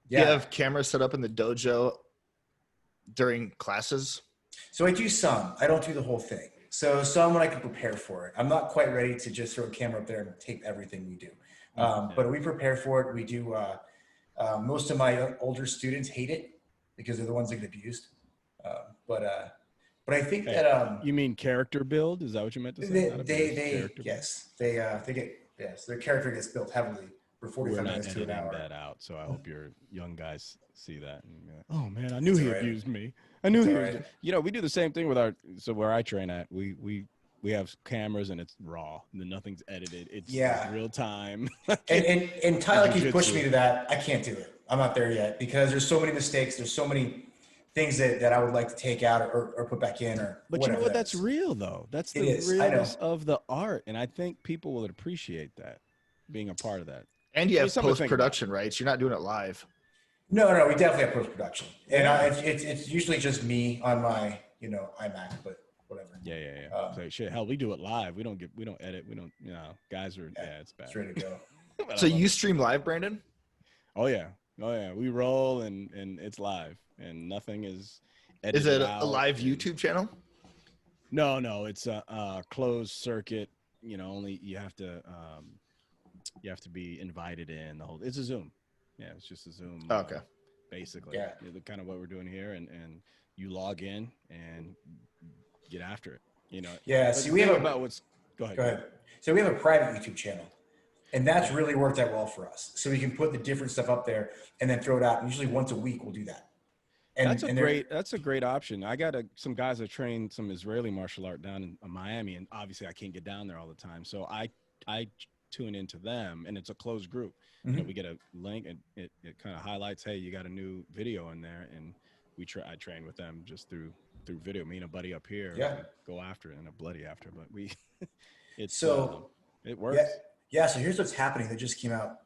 You have cameras set up in the dojo during classes? So I do some. I don't do the whole thing. So some when I can prepare for it. I'm not quite ready to just throw a camera up there and tape everything we do. But we prepare for it. We do. Most of my older students hate it because they're the ones that get abused. But I think that you mean character build? Is that what you meant to say? Their character gets built heavily for 45 minutes to an hour. That out, so I hope your young guys see that and be like, oh man, I knew he abused me. I knew he was. We do the same thing with where I train at. We have cameras and it's raw. And nothing's edited. It's real time. and Tyler keeps pushing me to that. I can't do it. I'm not there yet because there's so many mistakes. There's so many things that I would like to take out or put back in but you know what? That's real though. That's the realness of the art. And I think people will appreciate that, being a part of that. And you have post-production, right? So you're not doing it live. No, we definitely have post-production. And it's usually just me on my, iMac, but whatever. Yeah. So shit, hell, we do it live. We don't edit. We don't, guys are, it's bad. It's ready to go. So you stream live, Brandon? Oh yeah. We roll and it's live and nothing is edited. Is it a live YouTube channel? No, it's a closed circuit. Only you have to be invited in the whole. It's a Zoom. Yeah, it's just a Zoom. Okay. Basically, the kind of what we're doing here, and you log in and get after it. Yeah. See, we have Go ahead. Go ahead. So we have a private YouTube channel. And that's really worked out well for us. So we can put the different stuff up there and then throw it out. And usually once a week we'll do that. That's a great option. I got some guys that train some Israeli martial art down in Miami, and obviously I can't get down there all the time. So I tune into them, and it's a closed group. Mm-hmm. We get a link, and it kind of highlights, hey, you got a new video in there, and I train with them just through video. Me and a buddy up here go after it, and a bloody after, but it works. Yeah, so here's what's happening that just came out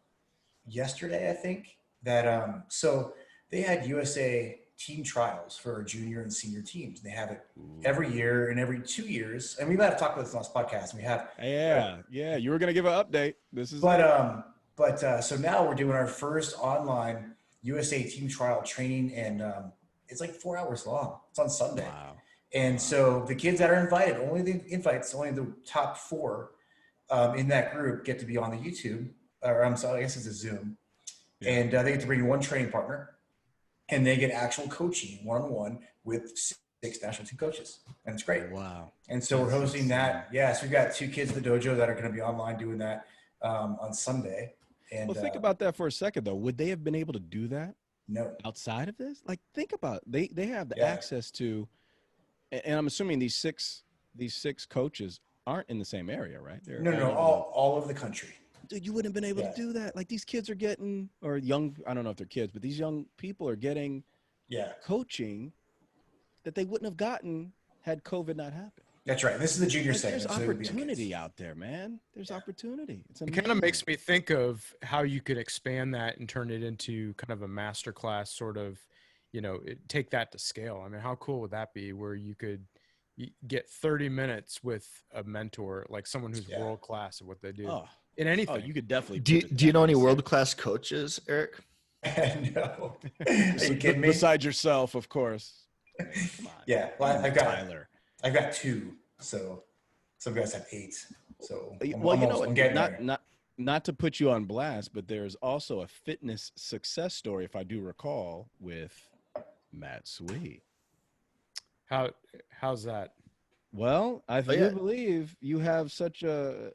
yesterday, I think, that so they had USA team trials for junior and senior teams. They have it every year and every 2 years. And we might have talked about this on this podcast. And we have you were going to give an update. So now we're doing our first online USA team trial training, and it's like 4 hours long. It's on Sunday. Wow. And so the kids that are invited, only the top 4 in that group get to be on the YouTube, or I guess it's a Zoom, and they get to bring one training partner, and they get actual coaching one-on-one with 6 national team coaches, and it's great. Wow! And so we're hosting that. Yeah, so we've got 2 kids at the dojo that are going to be online doing that on Sunday. And think about that for a second, though. Would they have been able to do that? No. Outside of this, like think about it. They have the access to, and I'm assuming these six coaches aren't in the same area, right? No, all over the country. Dude, you wouldn't have been able to do that. Like these kids are getting, or young, I don't know if they're kids, but these young people are getting coaching that they wouldn't have gotten had COVID not happened. That's right. This is the junior segment. There's opportunity out there, man. There's opportunity. It kind of makes me think of how you could expand that and turn it into kind of a masterclass sort of, take that to scale. I mean, how cool would that be where you could get 30 minutes with a mentor, like someone who's world-class at what they do in anything. Oh, you could definitely. Do you know any world-class coaches, Eric? No. Are you kidding me? Besides yourself, of course. Come on. Yeah. Well, I've got Tyler. I've got 2. So some guys have 8. So not to put you on blast, but there's also a fitness success story, if I do recall, with Matt Swee. How's that? Well, I believe you have such a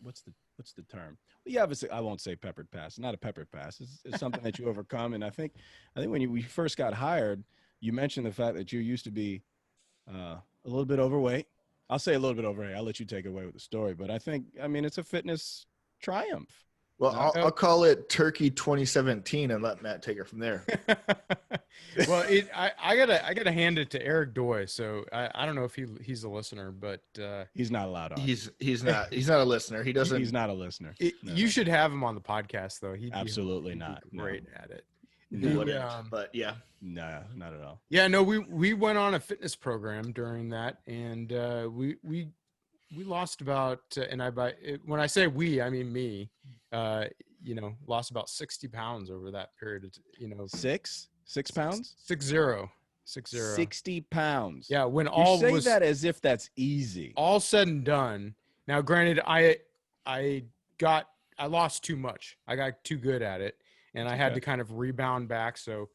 what's the term? Well, you have I won't say peppered pass. Not a peppered pass. It's something that you overcome. And I think when we first got hired, you mentioned the fact that you used to be a little bit overweight. I'll say a little bit overweight. I'll let you take it away with the story. But it's a fitness triumph. Well, I'll call it Turkey 2017 and let Matt take it from there. Well, I gotta hand it to Eric Doy. So I don't know if he's a listener, but he's not allowed on. He's not a listener. He doesn't. He's not a listener. You should have him on the podcast, though. Absolutely not. Great at it. you wouldn't. But yeah. Nah, not at all. Yeah, no, we went on a fitness program during that, and we lost about when I say we, I mean me. Lost about 60 pounds over that period. Six pounds? 60. 60 pounds. Yeah, when You all say was that as if that's easy. all said and done. Now, granted, I lost too much. I got too good at it, and I had to kind of rebound back. So,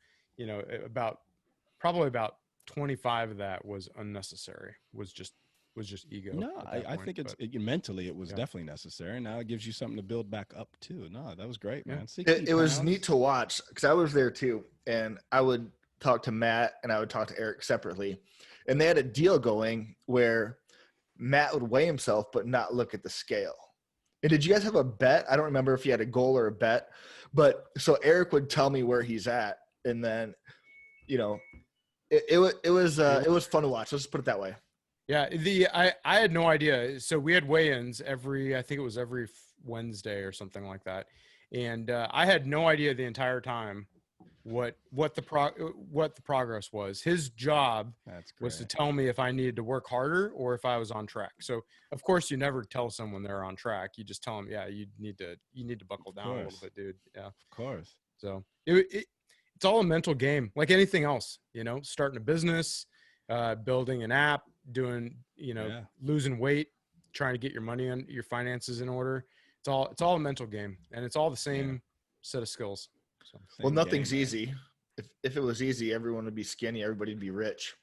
probably about 25 of that was unnecessary. Was just ego. No, I think mentally it was definitely necessary. Now it gives you something to build back up to. No, that was great, man. It was neat to watch because I was there too, and I would talk to Matt and I would talk to Eric separately, and they had a deal going where Matt would weigh himself but not look at the scale. And did you guys have a bet? I don't remember if you had a goal or a bet, but so Eric would tell me where he's at, and then it was fun to watch. Let's just put it that way. Yeah, I had no idea. So we had weigh-ins every Wednesday or something like that, and I had no idea the entire time what the progress was. His job was to tell me if I needed to work harder or if I was on track. So of course you never tell someone they're on track. You just tell them, yeah, you need to buckle down a little bit, dude. Yeah, of course. So it's all a mental game, like anything else. Starting a business, building an app, doing losing weight, trying to get your finances in order. It's all a mental game, and it's all the same set of skills. So, well, nothing's easy. If it was easy, everyone would be skinny. Everybody would be rich.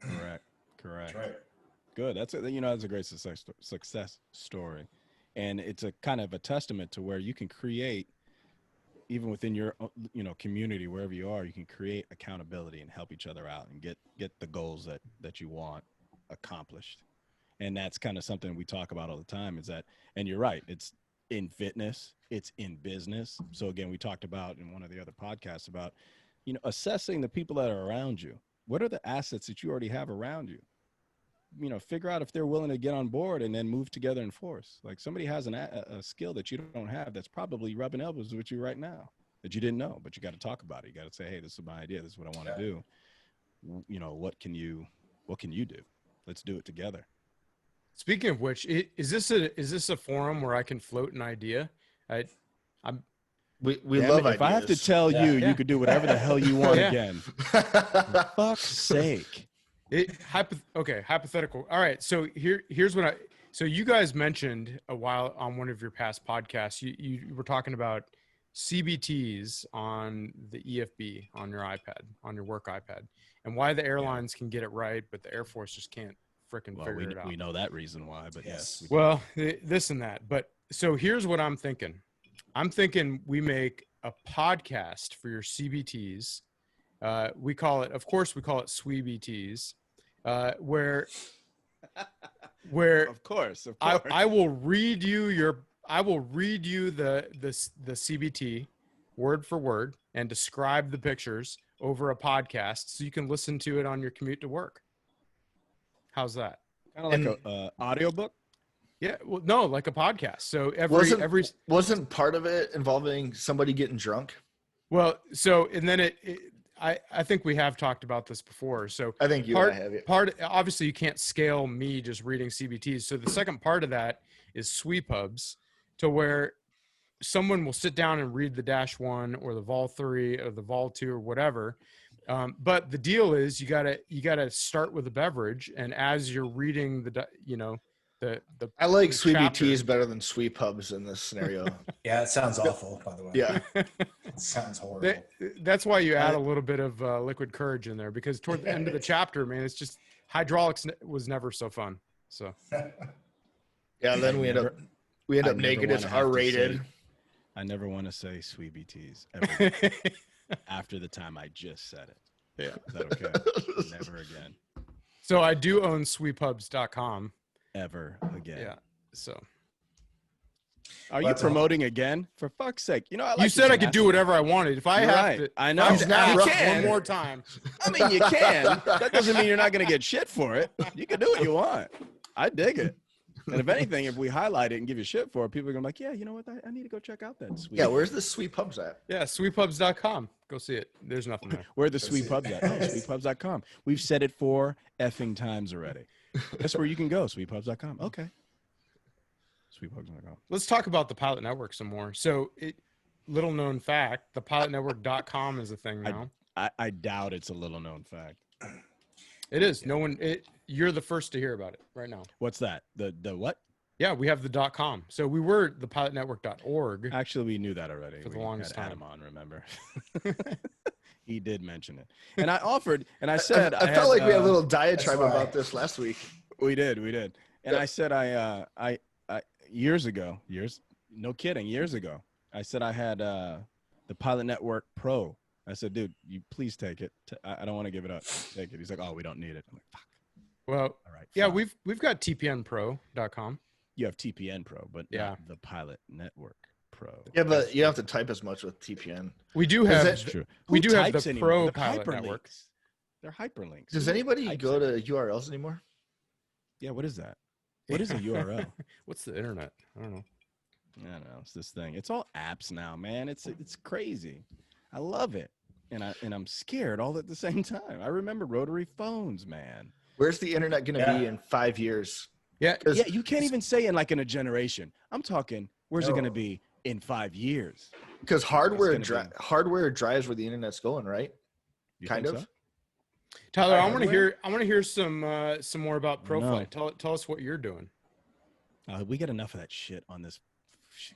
Correct. That's right. Good. That's a great success story, and it's a kind of a testament to where you can create, even within your community, wherever you are, you can create accountability and help each other out and get the goals that you want accomplished. And that's kind of something we talk about all the time, is that, and you're right, it's in fitness, it's in business. So again, we talked about in one of the other podcasts about, assessing the people that are around you. What are the assets that you already have around you? Figure out if they're willing to get on board and then move together in force. Like somebody has a skill that you don't have that's probably rubbing elbows with you right now that you didn't know, but you got to talk about it. You got to say, hey, this is my idea. This is what I want to do. What can you do? Let's do it together. Speaking of which, is this a forum where I can float an idea? We love ideas. If I have to tell you could do whatever the hell you want again. For fuck's sake. Hypothetical. All right. So here's what so you guys mentioned a while on one of your past podcasts, you were talking about CBTs on the EFB on your iPad, on your work iPad, and why the airlines can get it right, but the Air Force just can't freaking figure it out. We know that reason why, but yes. Well, this and that. But so here's what I'm thinking. I'm thinking we make a podcast for your CBTs. We call it Swee BTs, where of course. I will read you the CBT word for word and describe the pictures over a podcast so you can listen to it on your commute to work. How's that? Kind of like a audiobook? Yeah, well, no, like a podcast. So wasn't part of it involving somebody getting drunk? Well, so and then I think we have talked about this before. So I think you and I have it. Obviously you can't scale me just reading CBTs. So the second part of that is Swee pubs, to where someone will sit down and read the -1 or the Vol 3 or the Vol 2 or whatever. But the deal is you gotta start with a beverage, and as you're reading the I like Swee BTs better than Swee pubs in this scenario. Yeah, it sounds awful, by the way. Yeah, it sounds horrible. That's why you add a little bit of liquid courage in there, because toward the end of the chapter, man, it's just hydraulics was never so fun. So yeah, then we end up naked. It's R-rated. I never want to say Swee BTs ever after the time I just said it. Yeah, is that okay? Never again. So I do own sweepubs.com. Ever again. Yeah. So are you promoting again? For fuck's sake. You said I could do whatever I wanted. If I have to, I know. You can one more time. I mean, you can. That doesn't mean you're not going to get shit for it. You can do what you want. I dig it. And if anything, if we highlight it and give you shit for it, people are going to be like, yeah, you know what? I need to go check out that Swee. Yeah, where's the Swee Pubs at? Yeah, sweetpubs.com. Go see it. There's nothing there. Where are the Swee Pubs at? Oh, sweetpubs.com. We've said it 4 effing times already. That's where you can go, sweetpubs.com. Okay. Sweetpubs.com. Let's talk about the Pilot Network some more. So, little known fact, the pilotnetwork.com is a thing now. I doubt it's a little known fact. It is. You're the first to hear about it right now. What's that? The what? Yeah, we have the .com. So we were the pilotnetwork.org. Actually, we knew that already. For the longest time. Adam on, remember? He did mention it. And I offered, and I said, I felt like we had a little diatribe about this last week. We did. And I said, I years ago, no kidding, years ago, I said I had the Pilot Network Pro. I said, dude, you please take it. I don't want to give it up. Take it. He's like, oh, we don't need it. I'm like, fuck. Well, all right. Yeah, fine. we've got tpnpro.com. You have TPN Pro, but yeah, not the Pilot Network Pro. Yeah, but you don't have to type as much with TPN. We do have. That's true. We do have the anymore? Pro They're Pilot hyperlinks. Network. They're hyperlinks. Does anybody go to URLs anymore? Yeah. What is that? What is a URL? What's the internet? I don't know. I don't know. It's this thing. It's all apps now, man. It's crazy. I love it, and I'm scared all at the same time. I remember rotary phones, man. Where's the internet going to be in 5 years? Yeah. You can't even say in a generation. I'm talking. Where's it going to be in 5 years? Because hardware drives where the internet's going, right? You kind of. So? Tyler, I want to hear some more about ProFlight. Tell us what you're doing. We get enough of that shit on this.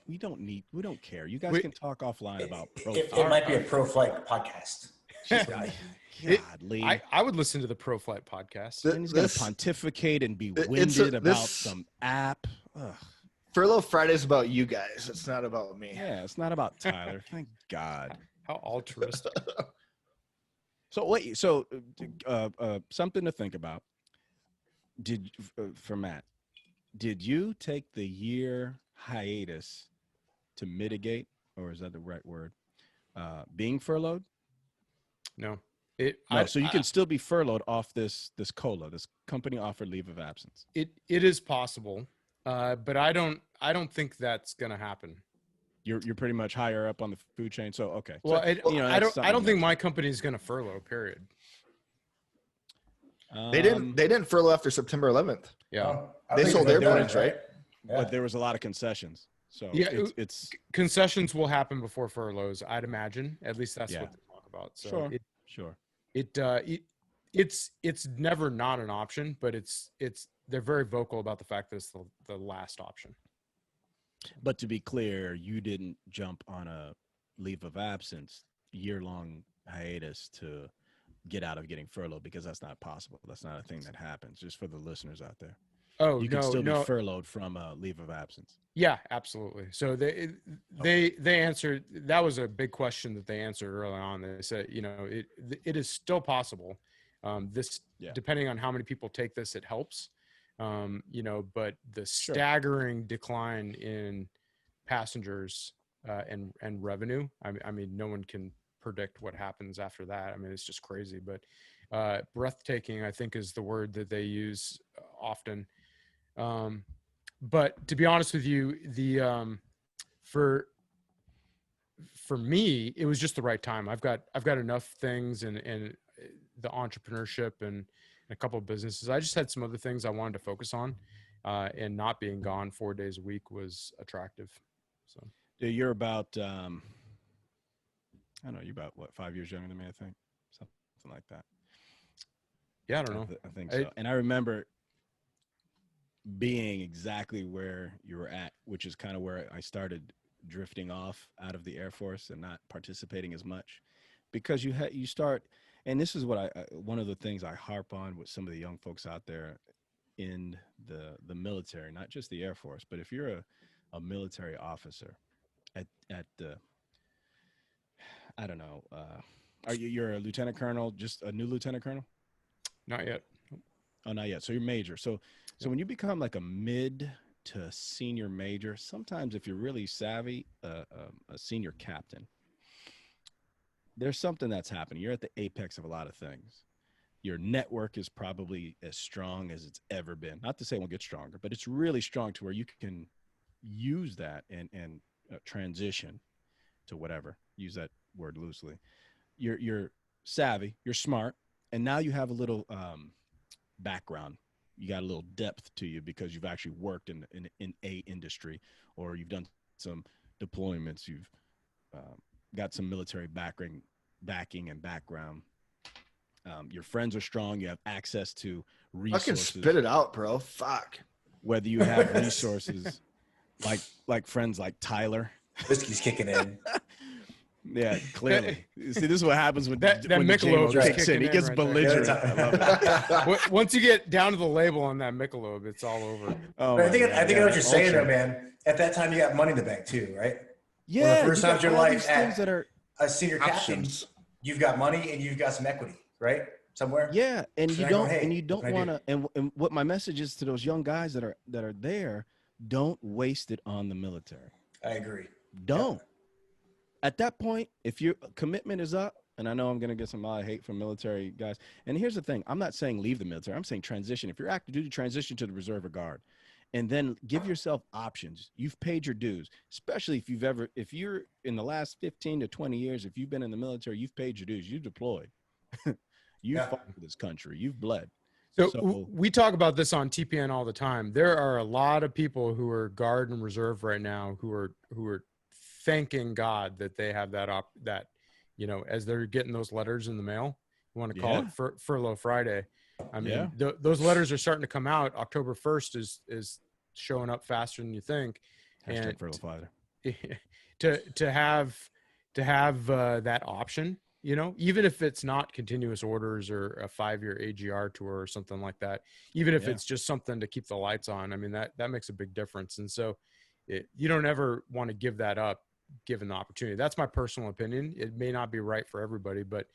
We don't care. You guys can talk offline about ProFlight. It might be a ProFlight podcast. Godly. I would listen to the ProFlight podcast. And he's going to pontificate and be winded about some app. Ugh. Furlough Friday's about you guys. It's not about me. Yeah, it's not about Tyler. Thank God. How altruistic. So wait. So something to think about. For Matt, did you take the year hiatus to mitigate, or is that the right word? Being furloughed? No. So you can still be furloughed off this COLA, this company offered leave of absence. It is possible, but I don't think that's gonna happen. You're pretty much higher up on the food chain, so okay. Well, so, I don't think my company is gonna furlough. Period. They didn't furlough after September 11th. Yeah, they sold airplanes, right? Yeah. But there was a lot of concessions. So yeah, it's concessions will happen before furloughs, I'd imagine. At least that's what they talk about. So sure. It's never not an option, but they're very vocal about the fact that it's the last option. But to be clear, you didn't jump on a leave of absence, year-long hiatus to get out of getting furloughed, because that's not possible. That's not a thing that happens. Just for the listeners out there. Oh, you can still be furloughed from a leave of absence. Yeah, absolutely. So they answered. That was a big question that they answered early on. They said, it is still possible. Depending on how many people take this, it helps. But the staggering decline in passengers and revenue. I mean, no one can predict what happens after that. I mean, it's just crazy. But breathtaking, I think, is the word that they use often. But to be honest with you, for me, it was just the right time. I've got enough things and the entrepreneurship and a couple of businesses. I just had some other things I wanted to focus on, and not being gone 4 days a week was attractive. So you're about, I don't know, you're about 5 years younger than me, I think, something like that. Yeah, I don't know. I think so. And I remember being exactly where you were at, which is kind of where I started drifting off out of the Air Force and not participating as much, because you start, and this is what one of the things I harp on with some of the young folks out there in the military, not just the Air Force, but if you're a military officer at the, I don't know, you're a lieutenant colonel, just a new lieutenant colonel? Not yet. Oh, not yet. So you're major. So when you become like a mid to senior major, sometimes if you're really savvy, a senior captain, there's something that's happening. You're at the apex of a lot of things. Your network is probably as strong as it's ever been. Not to say it won't get stronger, but it's really strong to where you can use that and transition to whatever. Use that word loosely. You're savvy, you're smart, and now you have a little background. You got a little depth to you because you've actually worked in a industry, or you've done some deployments. You've got some military backing and background. Your friends are strong. You have access to resources. I can spit it out, bro. Fuck. Whether you have resources like friends like Tyler. Whiskey's kicking in. Yeah, clearly. See, this is what happens when that Michelob kicks in. He gets belligerent. I love it. Once you get down to the label on that Michelob, it's all over. Oh, I think I know what you're saying, though, man. At that time, you got money in the bank too, right? Yeah. The first time in your life, things that are a senior captain, you've got money and you've got some equity, right? Somewhere. Yeah, and So you don't want to. And what my message is to those young guys that are there, don't waste it on the military. I agree. Don't. Yeah. At that point, if your commitment is up, and I know I'm going to get some hate from military guys. And here's the thing. I'm not saying leave the military. I'm saying transition. If you're active duty, transition to the reserve or guard. And then give yourself options. You've paid your dues, especially if you're in the last 15 to 20 years, if you've been in the military, you've paid your dues. You've deployed. You fought for this country. You've bled. So we talk about this on TPN all the time. There are a lot of people who are guard and reserve right now who are thanking God that they have that as they're getting those letters in the mail. You want to call it Furlough Friday. I mean, those letters are starting to come out. October 1st is showing up faster than you think. Hashtag Furlough Friday. To have that option, even if it's not continuous orders or a 5-year AGR tour or something like that, even if it's just something to keep the lights on, I mean, that makes a big difference. And so you don't ever want to give that up given the opportunity. That's my personal opinion. It may not be right for everybody, but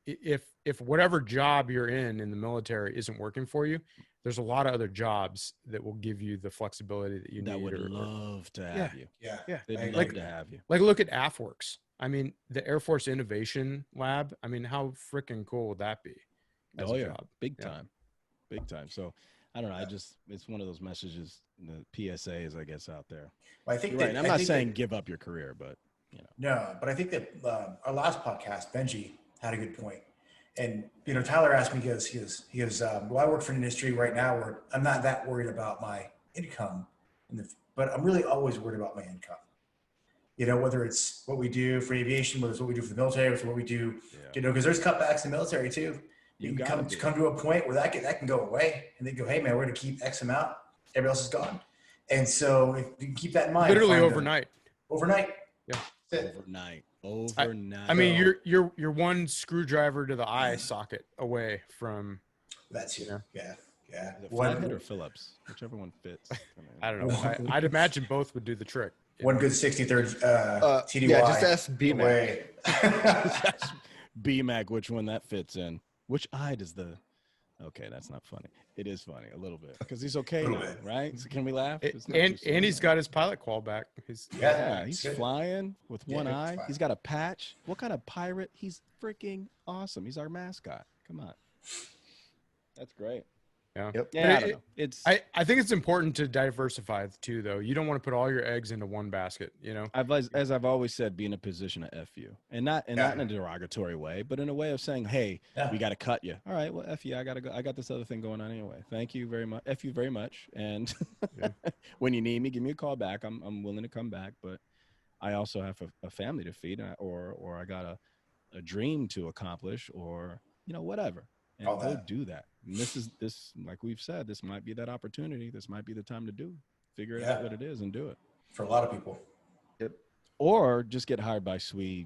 if whatever job you're in the military isn't working for you, there's a lot of other jobs that will give you the flexibility that you need. That would love to have you. Yeah. They'd love to have you. Like look at AFWorks. I mean, the Air Force Innovation Lab. I mean, how freaking cool would that be? Oh yeah, big time. So I don't know. It's one of those messages, the PSAs, I guess, out there. Well, I think right. I'm not saying give up your career, but No, but I think that our last podcast, Benji had a good point. And Tyler asked me, he goes, well, I work for an industry right now where I'm not that worried about my income, but I'm really always worried about my income. Whether it's what we do for aviation, whether it's what we do for the military, whether it's what we do, because there's cutbacks in the military too. You can come to a point where that can go away, and they go, hey man, we're going to keep X amount. Everybody else is gone. And so if you can keep that in mind. Literally overnight. Yeah. Overnight. I mean, you're one screwdriver to the eye socket away from. That's you. Yeah. Flathead or Phillips, whichever one fits. I don't know. I'd imagine both would do the trick. One good 63rd TDY. Yeah, just ask BMAC. BMAC, which one that fits in. Which eye does the... Okay, that's not funny. It is funny a little bit because he's okay now, right? So can we laugh? And he's got his pilot qual back. He's flying with one eye. He's got a patch. What kind of pirate? He's freaking awesome. He's our mascot. Come on. That's great. Yeah. Yep. Yeah, I don't know. I think it's important to diversify too, though. You don't want to put all your eggs into one basket, As I've always said, be in a position to F you. And not in a derogatory way, but in a way of saying, hey, we got to cut you. All right, well, F you. I got to go. I got this other thing going on anyway. Thank you very much. F you very much. And when you need me, give me a call back. I'm willing to come back, but I also have a family to feed or I got a dream to accomplish or, whatever. And go do that. And this, like we've said, this might be that opportunity. This might be the time to figure out what it is and do it. For a lot of people. Yep. Or just get hired by Swee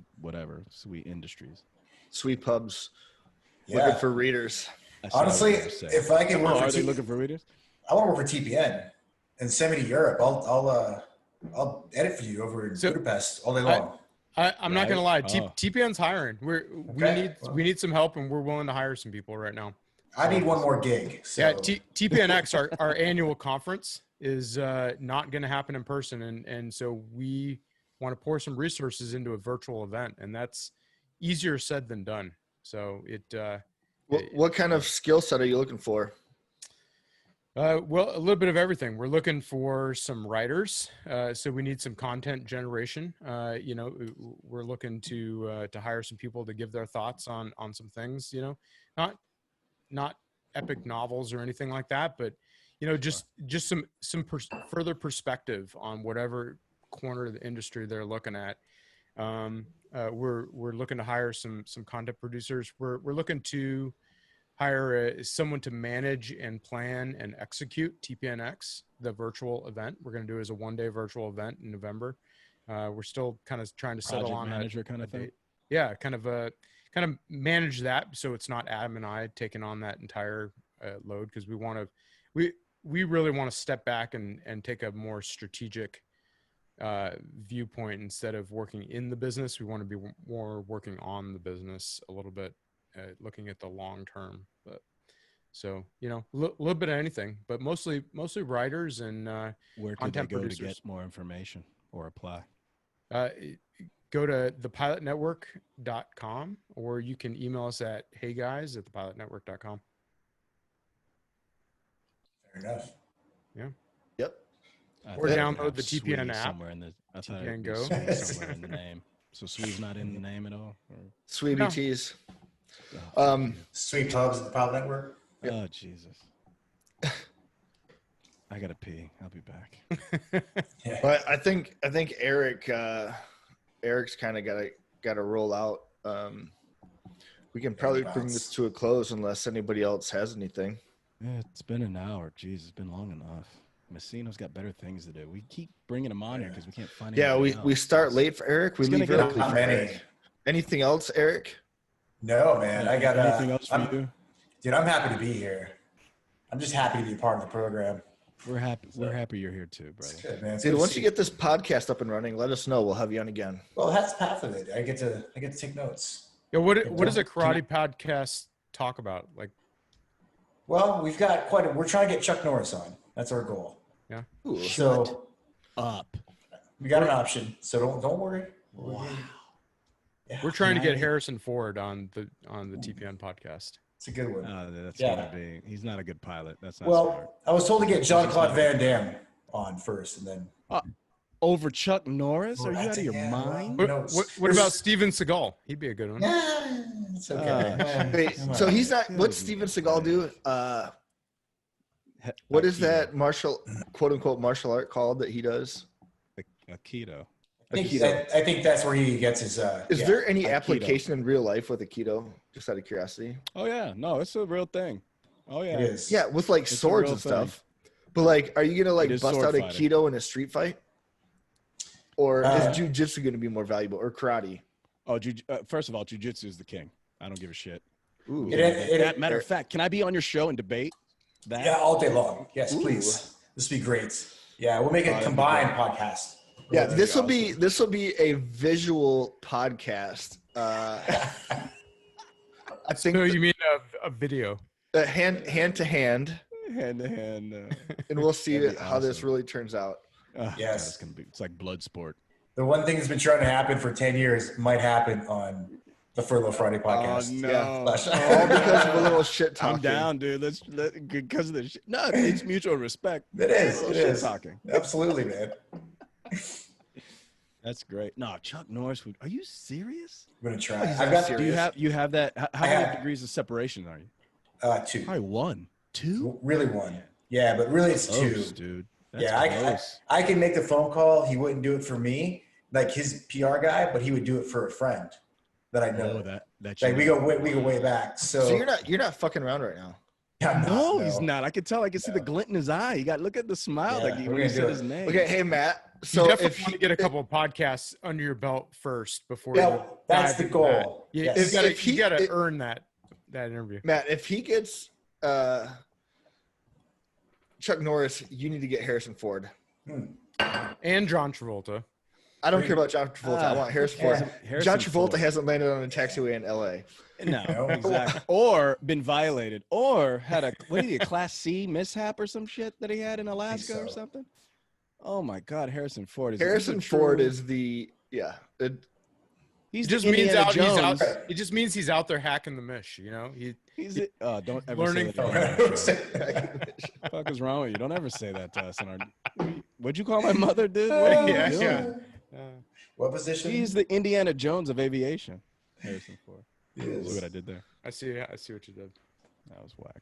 Industries. Swee Pubs. Looking for readers. Honestly, if I can work are they looking for readers? I want to work for TPN and send me to Europe. I'll edit for you over in Budapest all day long. I'm not gonna lie. TPN's hiring. We need some help, and we're willing to hire some people right now. I need one more gig. So. Yeah, TPNX, our annual conference is not going to happen in person, and so we want to pour some resources into a virtual event, and that's easier said than done. So What kind of skill set are you looking for? Well, a little bit of everything. We're looking for some writers, so we need some content generation. We're looking to hire some people to give their thoughts on some things. Not epic novels or anything like that, but just some further perspective on whatever corner of the industry they're looking at. We're looking to hire some content producers. We're looking to hire someone to manage and plan and execute TPNX, the virtual event. We're going to do it as a one-day virtual event in November. We're still kind of trying to settle on manager kind of thing. date. Yeah, kind of manage that so it's not Adam and I taking on that entire load, because we really want to step back and take a more strategic viewpoint instead of working in the business. We want to be more working on the business a little bit. Looking at the long term, but so a little bit of anything, but mostly writers and where could they go producers. To get more information or apply? Go to thepilotnetwork.com, or you can email us at heyguys@thepilotnetwork.com. Fair enough. Yeah. Yep. Or download the TPN app. Somewhere in the TPN Go. Somewhere in the name. So Swee's not in the name at all. Or? Swee BTs. Sweet Pubs at the Pilot Network. Yep. Oh Jesus! I gotta pee. I'll be back. Yeah. But I think Eric's kind of got to roll out. We can probably bring this to a close unless anybody else has anything. Yeah, it's been an hour. Jeez, it's been long enough. Masino's got better things to do. We keep bringing him on here because we can't find. Yeah, we start late for Eric. We leave early for Eric. Anything else, Eric? No, man. I got anything else for you? Dude, I'm happy to be here. I'm just happy to be part of the program. We're happy. We're happy you're here too, brother. It's good, man. Dude, once you get this podcast up and running, let us know. We'll have you on again. Well, that's half of it. I get to take notes. Yeah. What does a karate podcast talk about? Like, well, we've got we're trying to get Chuck Norris on. That's our goal. Yeah. Ooh, so up. We got an option. So don't worry. Wow. Yeah. We're trying to get Harrison Ford on the TPN podcast. It's a good one. That's gonna be. He's not a good pilot. That's not well. Smart. I was told to get Jean-Claude Van Damme on first, and then over Chuck Norris. Are you out of your mind? What about Steven Seagal? He'd be a good one. Yeah, it's okay. Wait, so he's not. What's Steven Seagal do? What is that quote unquote martial art called that he does? Aikido. I think that's where he gets his. Is there any application in real life with Aikido? Just out of curiosity. Oh yeah, no, it's a real thing. Oh yeah, it is. Yeah, with like swords and stuff. But like, are you gonna like bust out Aikido in a street fight, or is jujitsu gonna be more valuable, or karate? Oh, first of all, jujitsu is the king. I don't give a shit. Ooh. Matter of fact, can I be on your show and debate that? Yeah, all day long. Yes, please. This would be great. Yeah, we'll make a combined podcast. Yeah, this will be a visual podcast. I think. So you mean a video? Hand to hand. Hand to hand. And we'll see how this really turns out. Yes, God, it's like blood sport. The one thing that's been trying to happen for 10 years might happen on the Furlough Friday podcast. Oh, no. Yeah. All because of a little shit talking. I'm down, dude. Because of the shit. No, it's mutual respect. It is. It is. Talking. Absolutely, man. That's great. No, Chuck Norris. Are you serious? I'm gonna try. Do you have that? How many degrees of separation are you? 2. Probably 1, 2. Really 1. Yeah, but really it's close, 2, dude. That's I can make the phone call. He wouldn't do it for me, like his PR guy, but he would do it for a friend that I know. Like we go way back. So you're not fucking around right now. Yeah, no, he's not. I can tell. I can see the glint in his eye. You got look at the smile when he said his name. Okay, hey Matt. So you definitely want to get a couple of podcasts under your belt first before. Yeah, that's the goal. You got to earn that interview. Matt, if he gets Chuck Norris, you need to get Harrison Ford. And John Travolta. I don't care about John Travolta. I want Harrison Ford. John Travolta hasn't landed on a taxiway in LA. No, exactly. Or been violated, or had a Class C mishap or some shit that he had in Alaska or something. Oh my God, Harrison Ford is. Harrison Ford is the He's It just the means Indiana he's out. Jones. It just means he's out there hacking the mish. Don't ever learning say that. What the fuck is wrong with you? Don't ever say that to us. What'd you call my mother, dude? What are you doing? What position? He's the Indiana Jones of aviation. Harrison Ford. Yes. See what I did there? I see what you did. That was whack.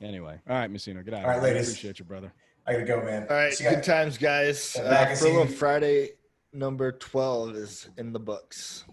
Anyway, all right, Masino, get out. All right, ladies. Appreciate you, brother. I gotta go, man. All right, See you guys. good times, guys. Back and see Furlough you. Friday number 12 is in the books.